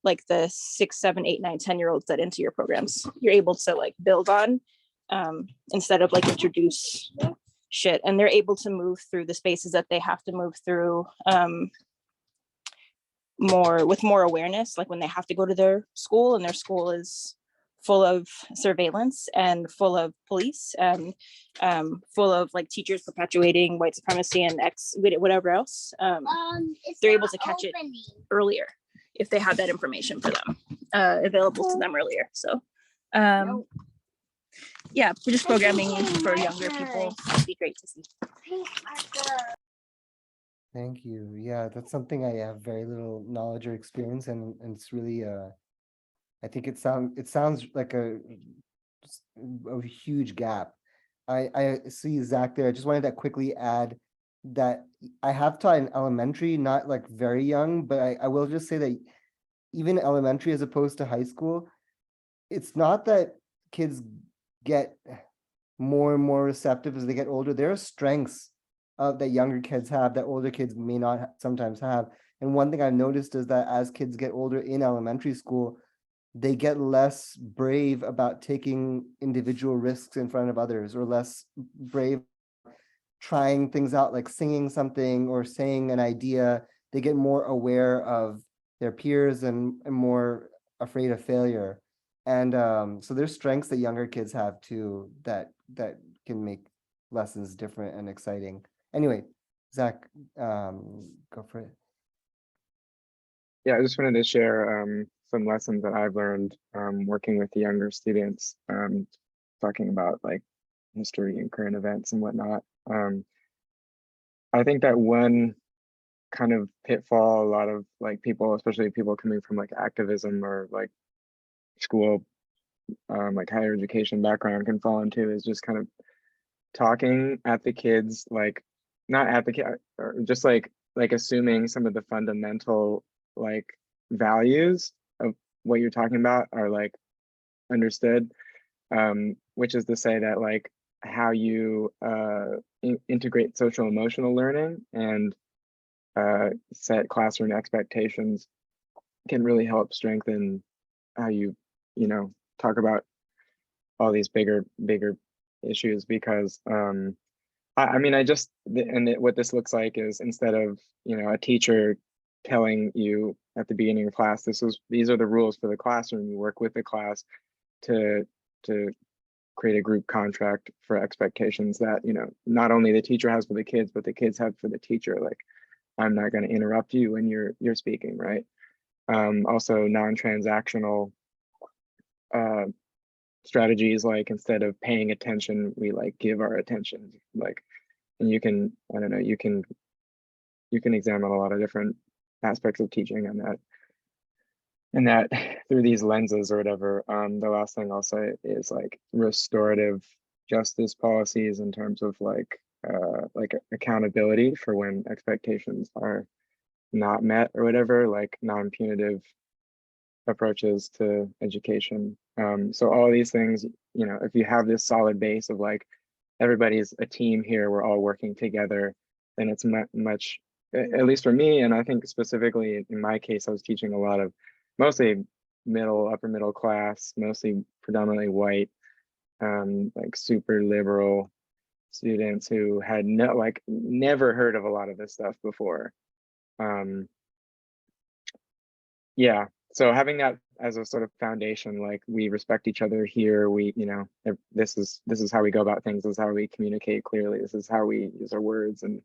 like the 6, 7, 8, 9, 10-year-olds that enter your programs. You're able to like build on instead of like introduce shit, and they're able to move through the spaces that they have to move through with more awareness, like when they have to go to their school and their school is full of surveillance and full of police and full of like teachers perpetuating white supremacy and whatever else. They're able to catch it earlier if they have that information for them available to them earlier. So yeah, just programming for younger people would be great to see. Thank you. Yeah, that's something I have very little knowledge or experience, and it's really I think it sounds like a huge gap. I see Zach there. I just wanted to quickly add that I have taught in elementary, not like very young, but I will just say that even elementary as opposed to high school, it's not that kids get more and more receptive as they get older. There are strengths that younger kids have that older kids may not sometimes have. And one thing I've noticed is that as kids get older in elementary school, they get less brave about taking individual risks in front of others, or less brave trying things out, like singing something or saying an idea. They get more aware of their peers and more afraid of failure. And so there's strengths that younger kids have too that can make lessons different and exciting. Anyway, Zach, go for it. Yeah, I just wanted to share some lessons that I've learned working with the younger students, talking about like history and current events and whatnot. I think that one kind of pitfall a lot of like people, especially people coming from like activism or like school, like higher education background, can fall into is just kind of talking at the kids, like not at the kid, or just like assuming some of the fundamental like values of what you're talking about are like understood, which is to say that like how you integrate social emotional learning and set classroom expectations can really help strengthen how you talk about all these bigger issues. Because I mean, what this looks like is, instead of a teacher telling you at the beginning of class, these are the rules for the classroom, you work with the class to create a group contract for expectations that not only the teacher has for the kids, but the kids have for the teacher. Like, I'm not going to interrupt you when you're speaking, right? Also non-transactional strategies, like instead of paying attention, we like give our attention. Like, and you can, I don't know, you can examine a lot of different aspects of teaching and that through these lenses or whatever. The last thing I'll say is like restorative justice policies in terms of like accountability for when expectations are not met or whatever, like non-punitive approaches to education. So all these things, if you have this solid base of like everybody's a team here, we're all working together, then it's much, at least for me, and I think specifically in my case, I was teaching a lot of mostly upper middle class, mostly predominantly white, like super liberal students who had never heard of a lot of this stuff before. Yeah, so having that as a sort of foundation, like we respect each other here, we this is how we go about things, this is how we communicate clearly, this is how we use our words, and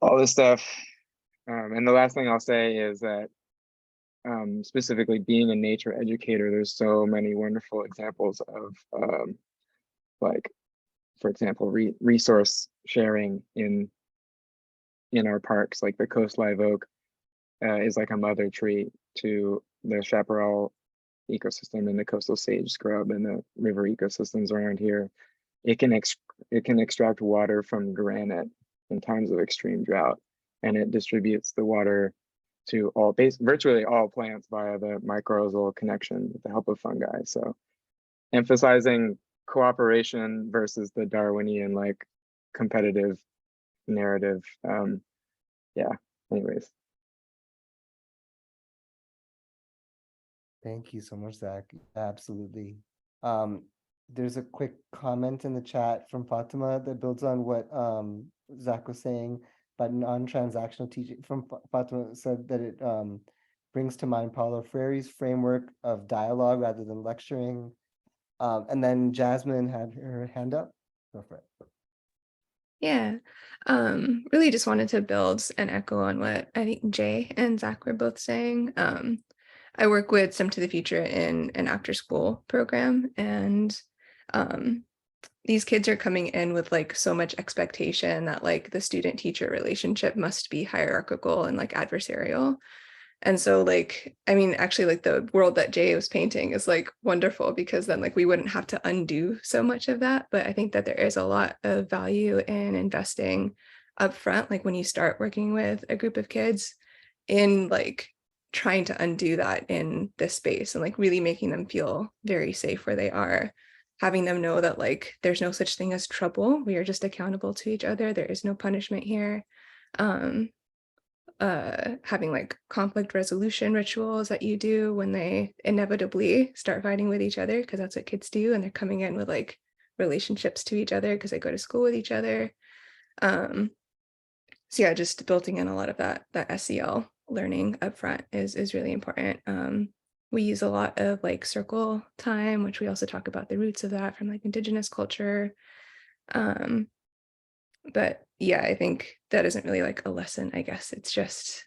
all this stuff. And the last thing I'll say is that specifically being a nature educator, there's so many wonderful examples of like, for example, resource sharing in our parks. Like the Coast Live Oak is like a mother tree to the chaparral ecosystem and the coastal sage scrub and the river ecosystems around here. It can extract water from granite in times of extreme drought, and it distributes the water to virtually all plants via the mycorrhizal connection with the help of fungi. So emphasizing cooperation versus the Darwinian like competitive narrative. Yeah, anyways. Thank you so much, Zach. Absolutely. There's a quick comment in the chat from Fatima that builds on what Zach was saying about non-transactional teaching. From Fatima said that it brings to mind Paulo Freire's framework of dialogue rather than lecturing. And then Jasmine had her hand up. Go for it. Yeah, really just wanted to build and echo on what I think Jay and Zach were both saying. I work with STEM to the Future in an after school program, and these kids are coming in with like so much expectation that like the student teacher relationship must be hierarchical and like adversarial. And so like, I mean, actually like the world that Jay was painting is like wonderful, because then like we wouldn't have to undo so much of that. But I think that there is a lot of value in investing upfront, like when you start working with a group of kids, in like trying to undo that in this space and like really making them feel very safe where they are, having them know that like there's no such thing as trouble. We are just accountable to each other. There is no punishment here. Having like conflict resolution rituals that you do when they inevitably start fighting with each other, because that's what kids do, and they're coming in with like relationships to each other because they go to school with each other. So yeah, just building in a lot of that SEL learning up front is really important. We use a lot of like circle time, which we also talk about the roots of that from like Indigenous culture. But yeah, I think that isn't really like a lesson, I guess. It's just,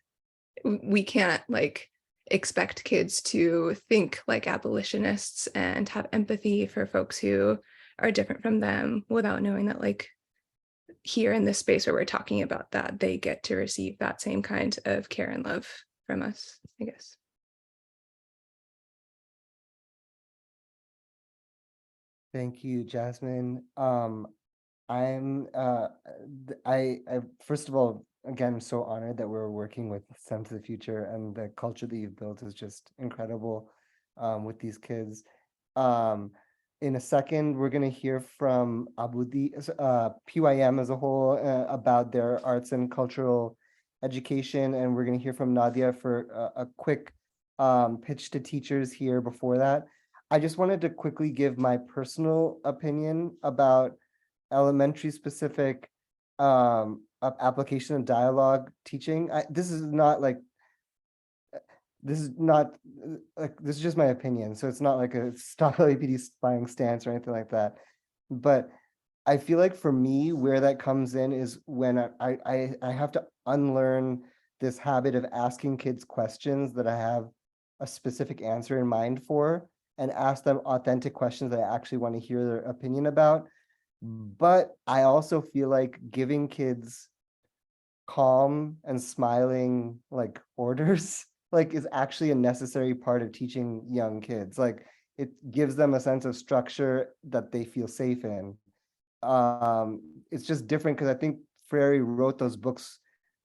we can't like expect kids to think like abolitionists and have empathy for folks who are different from them without knowing that like here in this space where we're talking about that, they get to receive that same kind of care and love from us, I guess. Thank you, Jasmine. I first of all, again, so honored that we're working with STEM to the Future, and the culture that you've built is just incredible with these kids. In a second, we're going to hear from PYM as a whole about their arts and cultural education, and we're going to hear from Nadia for a quick pitch to teachers here before that. I just wanted to quickly give my personal opinion about elementary specific application of dialogue teaching. This is just my opinion, so it's not like a stop LAPD spying stance or anything like that. But I feel like for me, where that comes in is when I have to unlearn this habit of asking kids questions that I have a specific answer in mind for, and ask them authentic questions that I actually want to hear their opinion about. But I also feel like giving kids calm and smiling like orders like is actually a necessary part of teaching young kids. Like it gives them a sense of structure that they feel safe in. It's just different because I think Freire wrote those books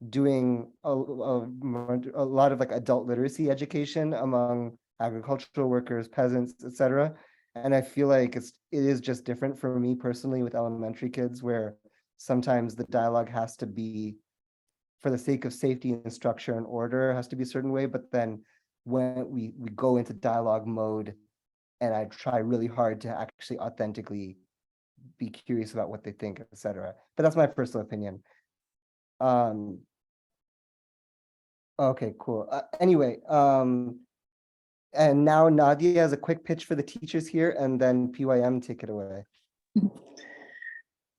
doing a lot of like adult literacy education among agricultural workers, peasants, etc. And I feel like it is just different for me personally with elementary kids, where sometimes the dialogue has to be, for the sake of safety and structure and order, has to be a certain way. But then when we go into dialogue mode, and I try really hard to actually authentically be curious about what they think, etc. But that's my personal opinion. Okay, cool. Anyway, and now Nadia has a quick pitch for the teachers here, and then PYM, take it away.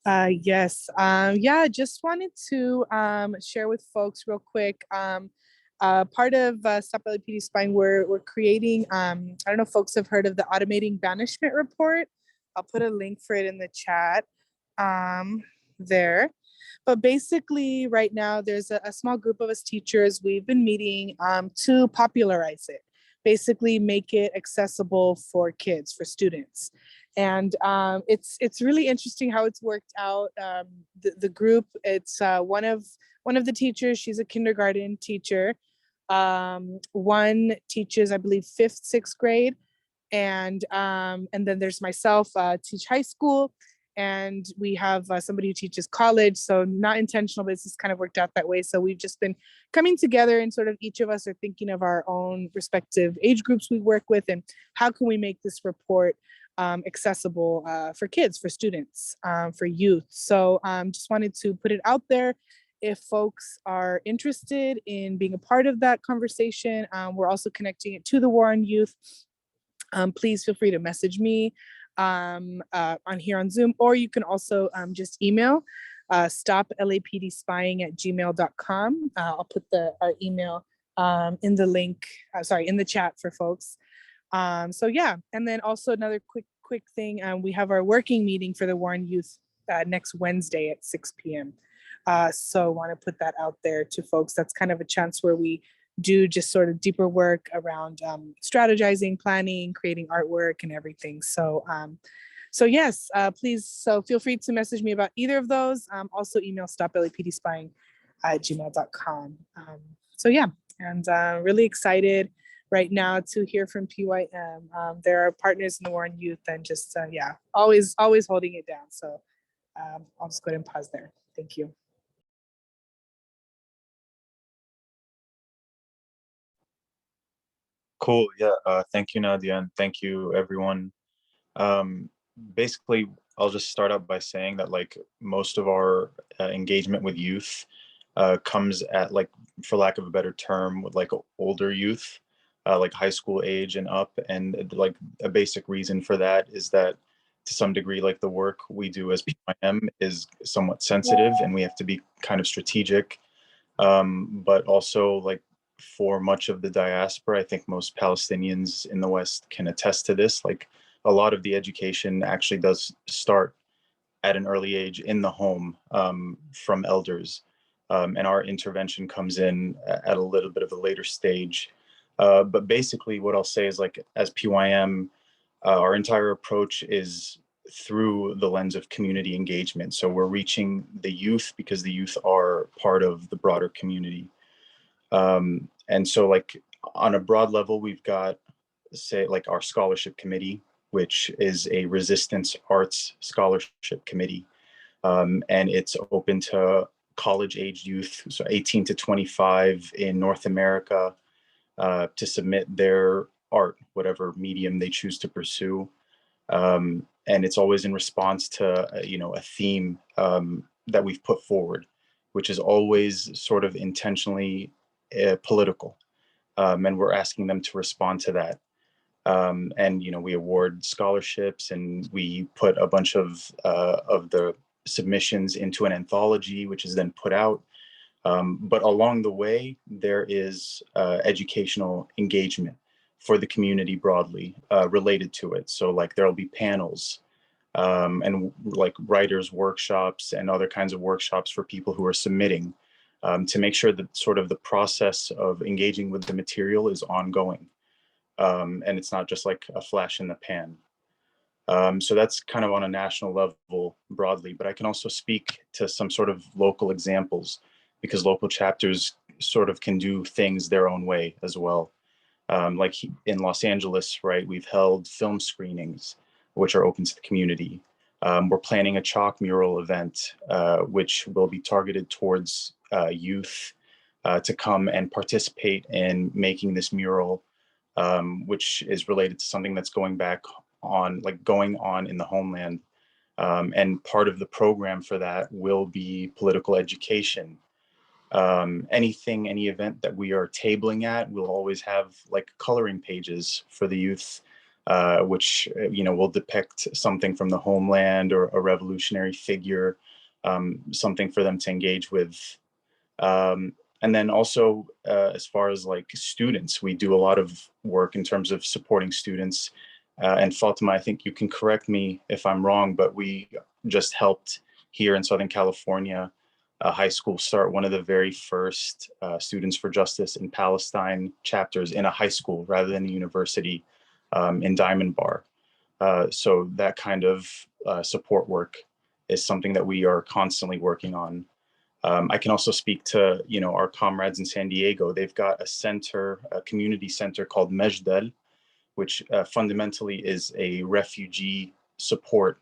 Yes. Yeah, just wanted to share with folks real quick. Part of Stop LAPD Spying, we're creating, I don't know if folks have heard of the Automating Banishment Report. I'll put a link for it in the chat there. But basically right now there's a small group of us teachers. We've been meeting to popularize it, basically make it accessible for kids, for students. And it's really interesting how it's worked out. The group, it's one of the teachers, she's a kindergarten teacher. One teaches, I believe, 5th, 6th grade. And then there's myself, teach high school. And we have somebody who teaches college. So not intentional, but it's just kind of worked out that way. So we've just been coming together, and sort of each of us are thinking of our own respective age groups we work with, and how can we make this report accessible for kids, for students, for youth. So just wanted to put it out there. If folks are interested in being a part of that conversation, we're also connecting it to the War on Youth. Please feel free to message me on here on Zoom, or you can also just email stoplapdspying@gmail.com. I'll put our email in the link, in the chat for folks. So yeah, and then also another quick thing, we have our working meeting for the Warren Youth next Wednesday at 6 p.m. So want to put that out there to folks. That's kind of a chance where we do just sort of deeper work around strategizing, planning, creating artwork and everything. So yes, please, so feel free to message me about either of those. Also email stoplapdspying@gmail.com. So yeah, and really excited right now to hear from PYM. They're our partners in the Warren Youth, and just yeah, always holding it down. So I'll just go ahead and pause there. Thank you. Cool. Yeah. Thank you, Nadia, and thank you, everyone. Basically, I'll just start out by saying that like most of our engagement with youth comes at, like, for lack of a better term, with like older youth, like high school age and up. And like a basic reason for that is that to some degree, like the work we do as PYM is somewhat sensitive and we have to be kind of strategic. But also, like, for much of the diaspora, I think most Palestinians in the West can attest to this. Like, a lot of the education actually does start at an early age in the home, from elders. And our intervention comes in at a little bit of a later stage. But basically, what I'll say is, like, as PYM, our entire approach is through the lens of community engagement. So we're reaching the youth because the youth are part of the broader community. And so, like, on a broad level, we've got, say, like our scholarship committee, which is a resistance arts scholarship committee. And it's open to college-age youth, so 18 to 25 in North America, to submit their art, whatever medium they choose to pursue. And it's always in response to, a theme that we've put forward, which is always sort of intentionally political. And we're asking them to respond to that. And we award scholarships, and we put a bunch of the submissions into an anthology, which is then put out. But along the way, there is educational engagement for the community broadly related to it. So, like, there'll be panels and like writers' workshops and other kinds of workshops for people who are submitting, to make sure that sort of the process of engaging with the material is ongoing. And it's not just like a flash in the pan. So that's kind of on a national level broadly, but I can also speak to some sort of local examples, because local chapters sort of can do things their own way as well. Like in Los Angeles, right, we've held film screenings, which are open to the community. We're planning a chalk mural event, which will be targeted towards youth to come and participate in making this mural, which is related to something that's going on in the homeland. And part of the program for that will be political education. Any event that we are tabling at, we'll always have like coloring pages for the youth, which will depict something from the homeland or a revolutionary figure, something for them to engage with. And then also, as far as like students, we do a lot of work in terms of supporting students. And Fatima, I think you can correct me if I'm wrong, but we just helped here in Southern California, high school start one of the very first Students for Justice in Palestine chapters in a high school rather than a university, in Diamond Bar. So that kind of support work is something that we are constantly working on. I can also speak to, our comrades in San Diego. They've got a center, a community center called Mejdel, which fundamentally is a refugee support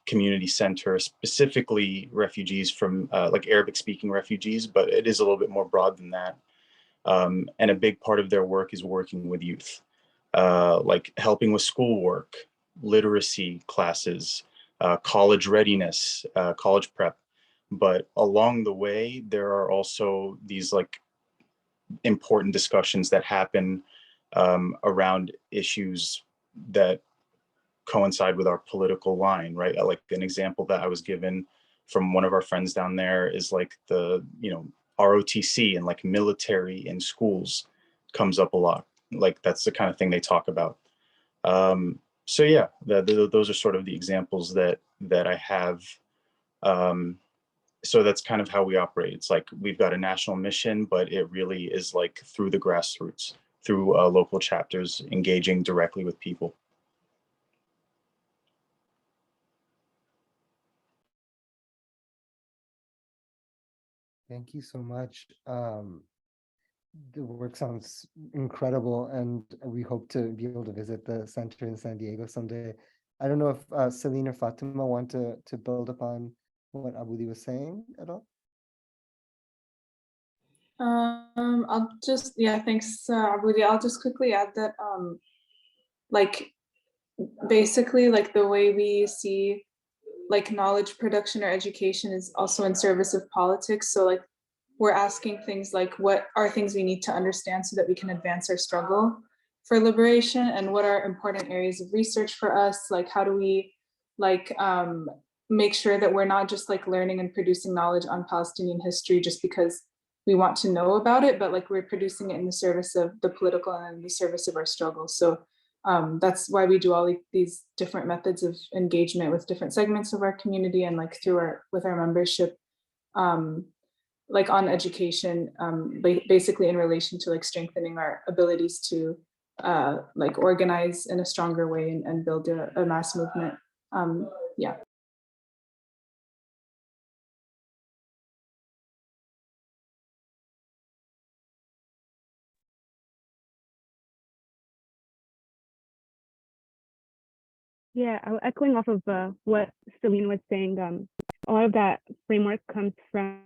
community center, specifically refugees from like Arabic speaking refugees, but it is a little bit more broad than that. And a big part of their work is working with youth, like helping with schoolwork, literacy classes, college readiness, college prep. But along the way, there are also these like important discussions that happen around issues that coincide with our political line, right? Like an example that I was given from one of our friends down there is like the ROTC and like military in schools comes up a lot. Like that's the kind of thing they talk about. So yeah, those are sort of the examples that I have. So that's kind of how we operate. It's like we've got a national mission, but it really is like through the grassroots, through local chapters, engaging directly with people. Thank you so much. The work sounds incredible, and we hope to be able to visit the center in San Diego someday. I don't know if Celine or Fatima want to build upon what Abudi was saying at all. I'll just, yeah, thanks, Abudi. I'll just quickly add that, like, basically, like the way we see like knowledge production or education is also in service of politics. So like we're asking things like, what are things we need to understand so that we can advance our struggle for liberation, and what are important areas of research for us? Like, how do we like make sure that we're not just like learning and producing knowledge on Palestinian history just because we want to know about it, but like we're producing it in the service of the political and in the service of our struggle. So that's why we do all these different methods of engagement with different segments of our community, and like through with our membership, like on education, basically in relation to like strengthening our abilities to like organize in a stronger way and build a mass movement. Yeah. Yeah, echoing off of what Celine was saying, a lot of that framework comes from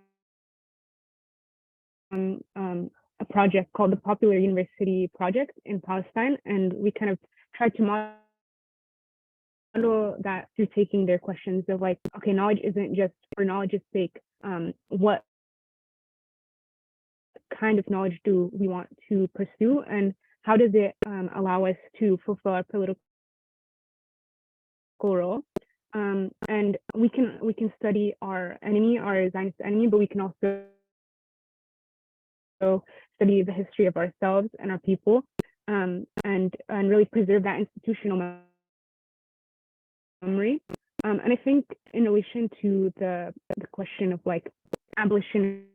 a project called the Popular University Project in Palestine, and we kind of tried to model that through taking their questions of like, okay, knowledge isn't just for knowledge's sake. What kind of knowledge do we want to pursue, and how does it allow us to fulfill our political role? And we can study our enemy, our Zionist enemy, but we can also study the history of ourselves and our people, and really preserve that institutional memory. And I think in relation to the question of like abolitionist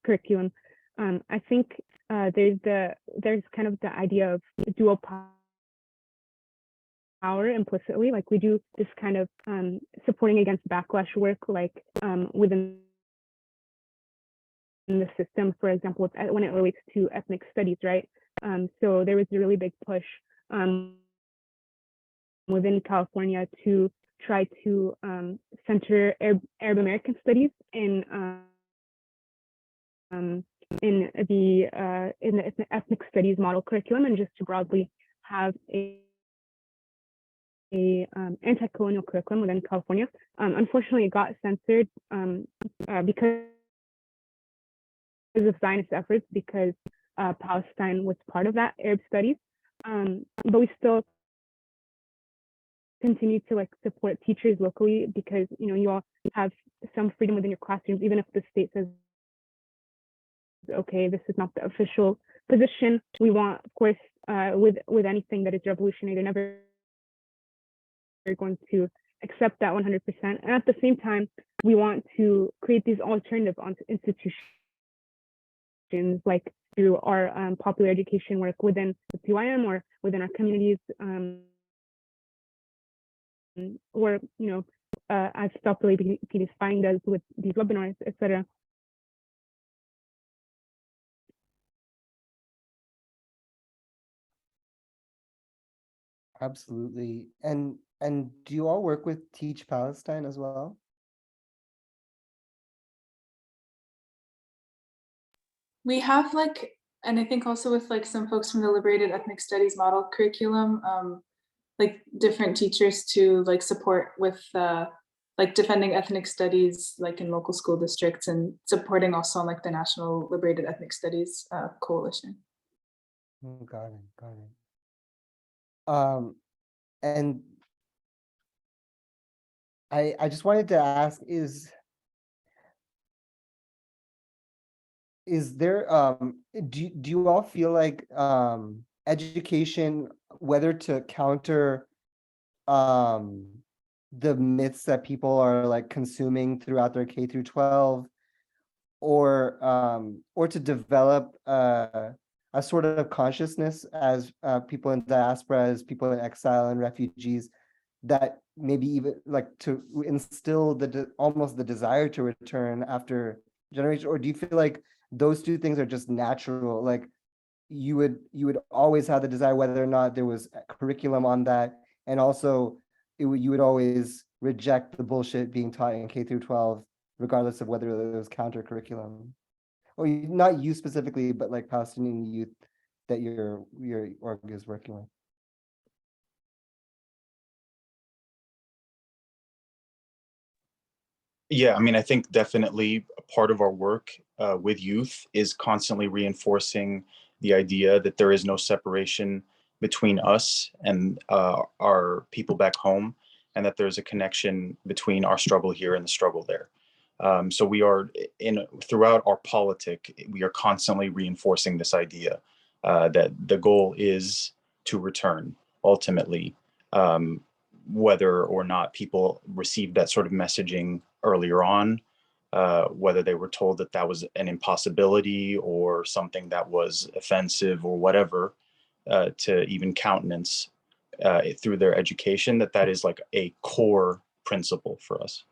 curriculum, I think there's kind of the idea of dual power implicitly. Like we do this kind of supporting against backlash work, like within the system, for example, when it relates to ethnic studies, right? So there was a really big push within California to try to center Arab American studies in the ethnic studies model curriculum, and just to broadly have a anti-colonial curriculum within California. Unfortunately, it got censored because of Zionist efforts, because Palestine was part of that Arab studies. But we still continue to like support teachers locally, because you all have some freedom within your classrooms, even if the state says, okay, this is not the official position. We want, of course, with anything that is revolutionary, they're never going to accept that 100%. And at the same time, we want to create these alternative institutions, like through our popular education work within the PYM or within our communities, or as Stop PD Spying does with these webinars, etc. Absolutely. And do you all work with Teach Palestine as well? We have like, and I think also with like some folks from the Liberated Ethnic Studies model curriculum, like different teachers to like support with like defending ethnic studies like in local school districts, and supporting also on like the National Liberated Ethnic Studies Coalition. Got it. And I just wanted to ask, is there, do you all feel like education, whether to counter the myths that people are like consuming throughout their K through 12, or to develop a sort of consciousness as people in diaspora, as people in exile and refugees, that maybe even like to instill almost the desire to return after generation? Or do you feel like those two things are just natural? Like you would always have the desire, whether or not there was a curriculum on that, and also you would always reject the bullshit being taught in K through 12, regardless of whether it was counter curriculum, or not you specifically, but like Palestinian youth that your org is working with. Yeah, I mean, I think definitely a part of our work with youth is constantly reinforcing the idea that there is no separation between us and our people back home, and that there's a connection between our struggle here and the struggle there. So we are throughout our politic, we are constantly reinforcing this idea that the goal is to return ultimately, whether or not people received that sort of messaging earlier on, whether they were told that that was an impossibility or something that was offensive or whatever, to even countenance through their education, that is like a core principle for us.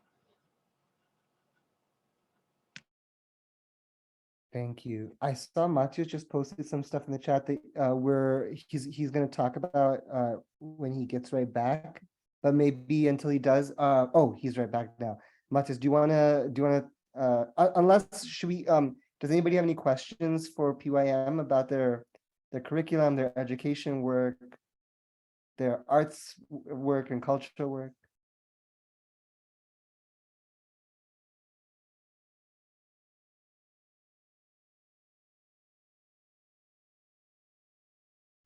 Thank you. I saw Matthias just posted some stuff in the chat that where he's going to talk about when he gets right back, but maybe until he does. Oh, he's right back now. Matthias, do you want to unless should we does anybody have any questions for PYM about their curriculum, their education work, their arts work and cultural work?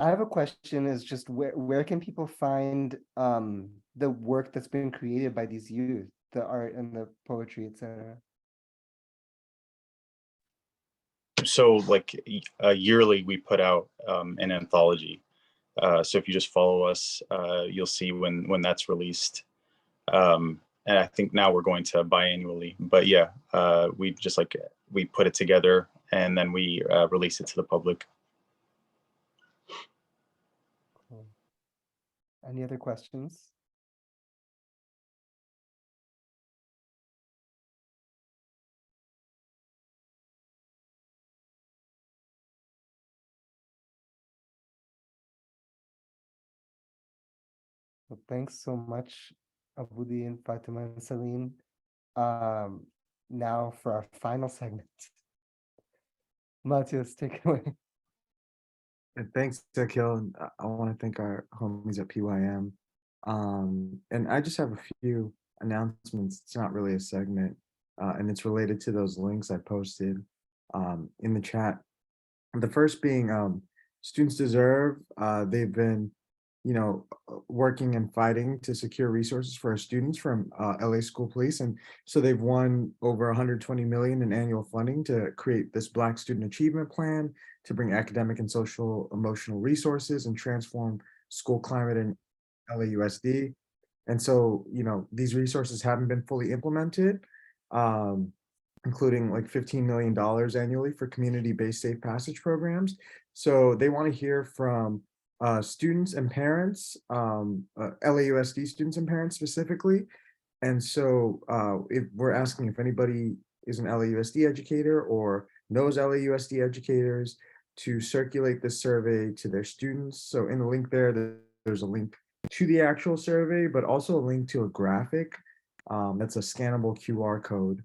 I have a question, is just where can people find the work that's been created by these youth, the art and the poetry, etc.? So like yearly we put out an anthology. So if you just follow us, you'll see when that's released. And I think now we're going to biannually, but yeah, we put it together and then we release it to the public. Cool. Any other questions? Well, thanks so much, Abudi and Fatima and Celine. Now for our final segment. Matthias, take it away. And thanks, Akil. And I want to thank our homies at PYM. And I just have a few announcements. It's not really a segment, and it's related to those links I posted in the chat. The first being Students Deserve. They've been, working and fighting to secure resources for our students from LA School Police. And so they've won over 120 million in annual funding to create this Black Student Achievement Plan to bring academic and social emotional resources and transform school climate in LAUSD. And so, these resources haven't been fully implemented, including like $15 million annually for community-based safe passage programs. So they want to hear from students and parents, LAUSD students and parents specifically. And so if we're asking if anybody is an LAUSD educator or knows LAUSD educators to circulate this survey to their students. So in the link there's a link to the actual survey, but also a link to a graphic that's a scannable QR code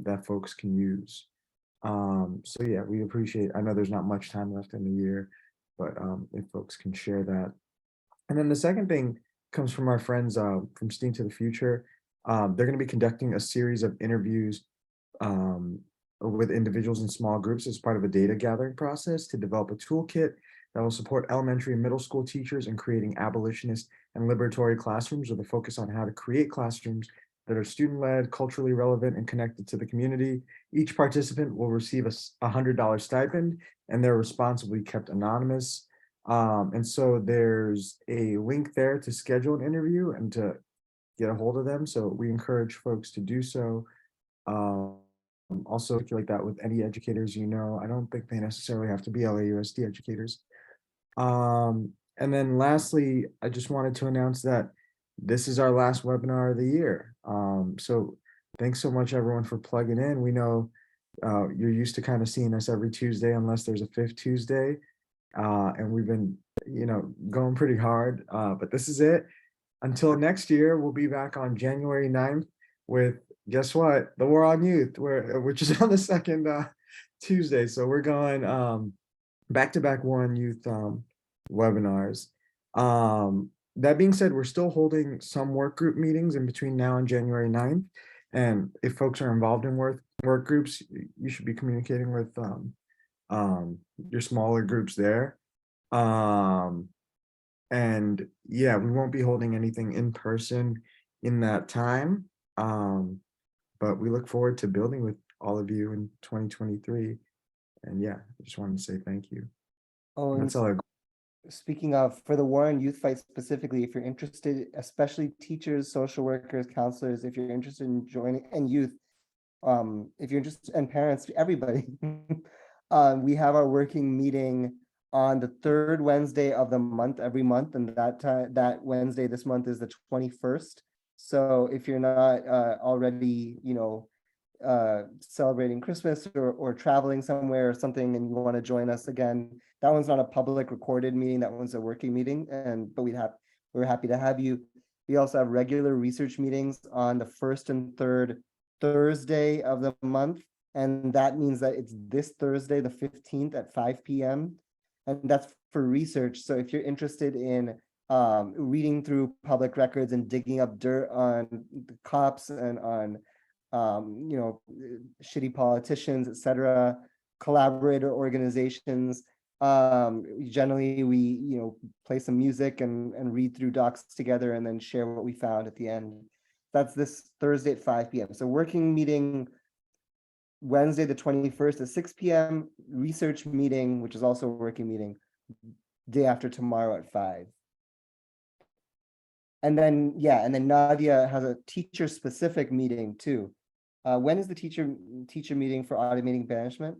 that folks can use. So yeah, we appreciate, I know there's not much time left in the year, but if folks can share that. And then the second thing comes from our friends from STEAM to the Future. They're going to be conducting a series of interviews with individuals in small groups as part of a data gathering process to develop a toolkit that will support elementary and middle school teachers in creating abolitionist and liberatory classrooms with a focus on how to create classrooms that are student-led, culturally relevant, and connected to the community. Each participant will receive a $100 stipend, and they're responsibly kept anonymous. And so there's a link there to schedule an interview and to get a hold of them. So we encourage folks to do so. Also, if you like that with any educators, I don't think they necessarily have to be LAUSD educators. And then lastly, I just wanted to announce that this is our last webinar of the year. So thanks so much, everyone, for plugging in. We know you're used to kind of seeing us every Tuesday, unless there's a fifth Tuesday. And we've been, going pretty hard, but this is it. Until next year, we'll be back on January 9th with, guess what? The War on Youth, which is on the second Tuesday. So we're going back-to-back War on Youth webinars. That being said, we're still holding some work group meetings in between now and January 9th. And if folks are involved in work groups, you should be communicating with your smaller groups there. And yeah, we won't be holding anything in person in that time. But we look forward to building with all of you in 2023. And yeah, I just wanted to say thank you. Oh, and That's all. speaking of, for the War on Youth Fight specifically, if you're interested, especially teachers, social workers, counselors, if you're interested in joining, and youth, if you're interested, and parents, everybody, we have our working meeting on the third Wednesday of the month every month, and that Wednesday this month is the 21st. So if you're not already, celebrating Christmas or traveling somewhere or something, and you want to join us again, that one's not a public recorded meeting. That one's a working meeting, but we're happy to have you. We also have regular research meetings on the first and third Thursday of the month, and that means that it's this Thursday, the 15th at 5 p.m. and that's for research. So if you're interested in reading through public records and digging up dirt on the cops and on shitty politicians, etc., collaborator organizations, generally we play some music and read through docs together and then share what we found at the end. That's this Thursday at 5 p.m. So working meeting Wednesday the 21st at 6 p.m. Research meeting, which is also a working meeting, day after tomorrow at 5. And then Nadia has a teacher specific meeting too. When is the teacher meeting for automating banishment?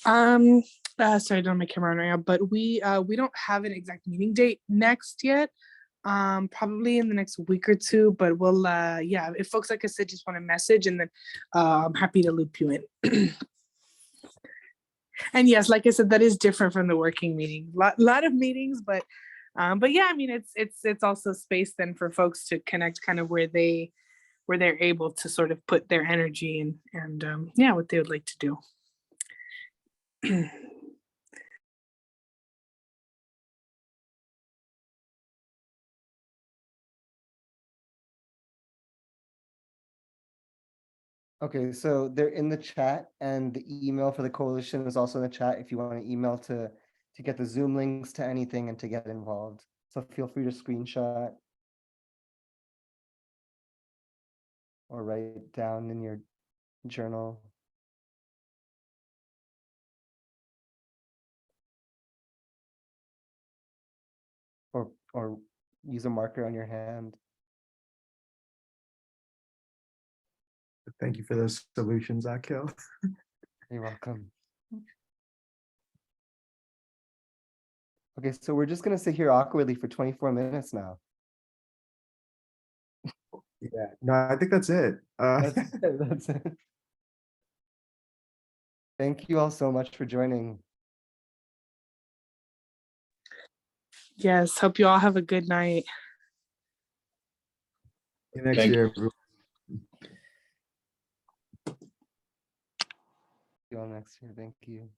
Sorry, I don't have my camera on right now, but we don't have an exact meeting date next yet. Probably in the next week or two, but we'll if folks, like I said, just want to message, and then I'm happy to loop you in. And yes, like I said, that is different from the working meeting. Lot of meetings, but yeah, I mean, it's also space then for folks to connect kind of where they're able to sort of put their energy and what they would like to do. Okay, so they're in the chat, and the email for the coalition is also in the chat if you want to email to get the Zoom links to anything and to get involved. So feel free to screenshot or write down in your journal. Or use a marker on your hand. Thank you for those solutions, Akil. You're welcome. Okay, so we're just gonna sit here awkwardly for 24 minutes now. Yeah, no, I think that's it. That's it. Thank you all so much for joining. Yes, hope you all have a good night. See you next year. See you all next year. Thank you.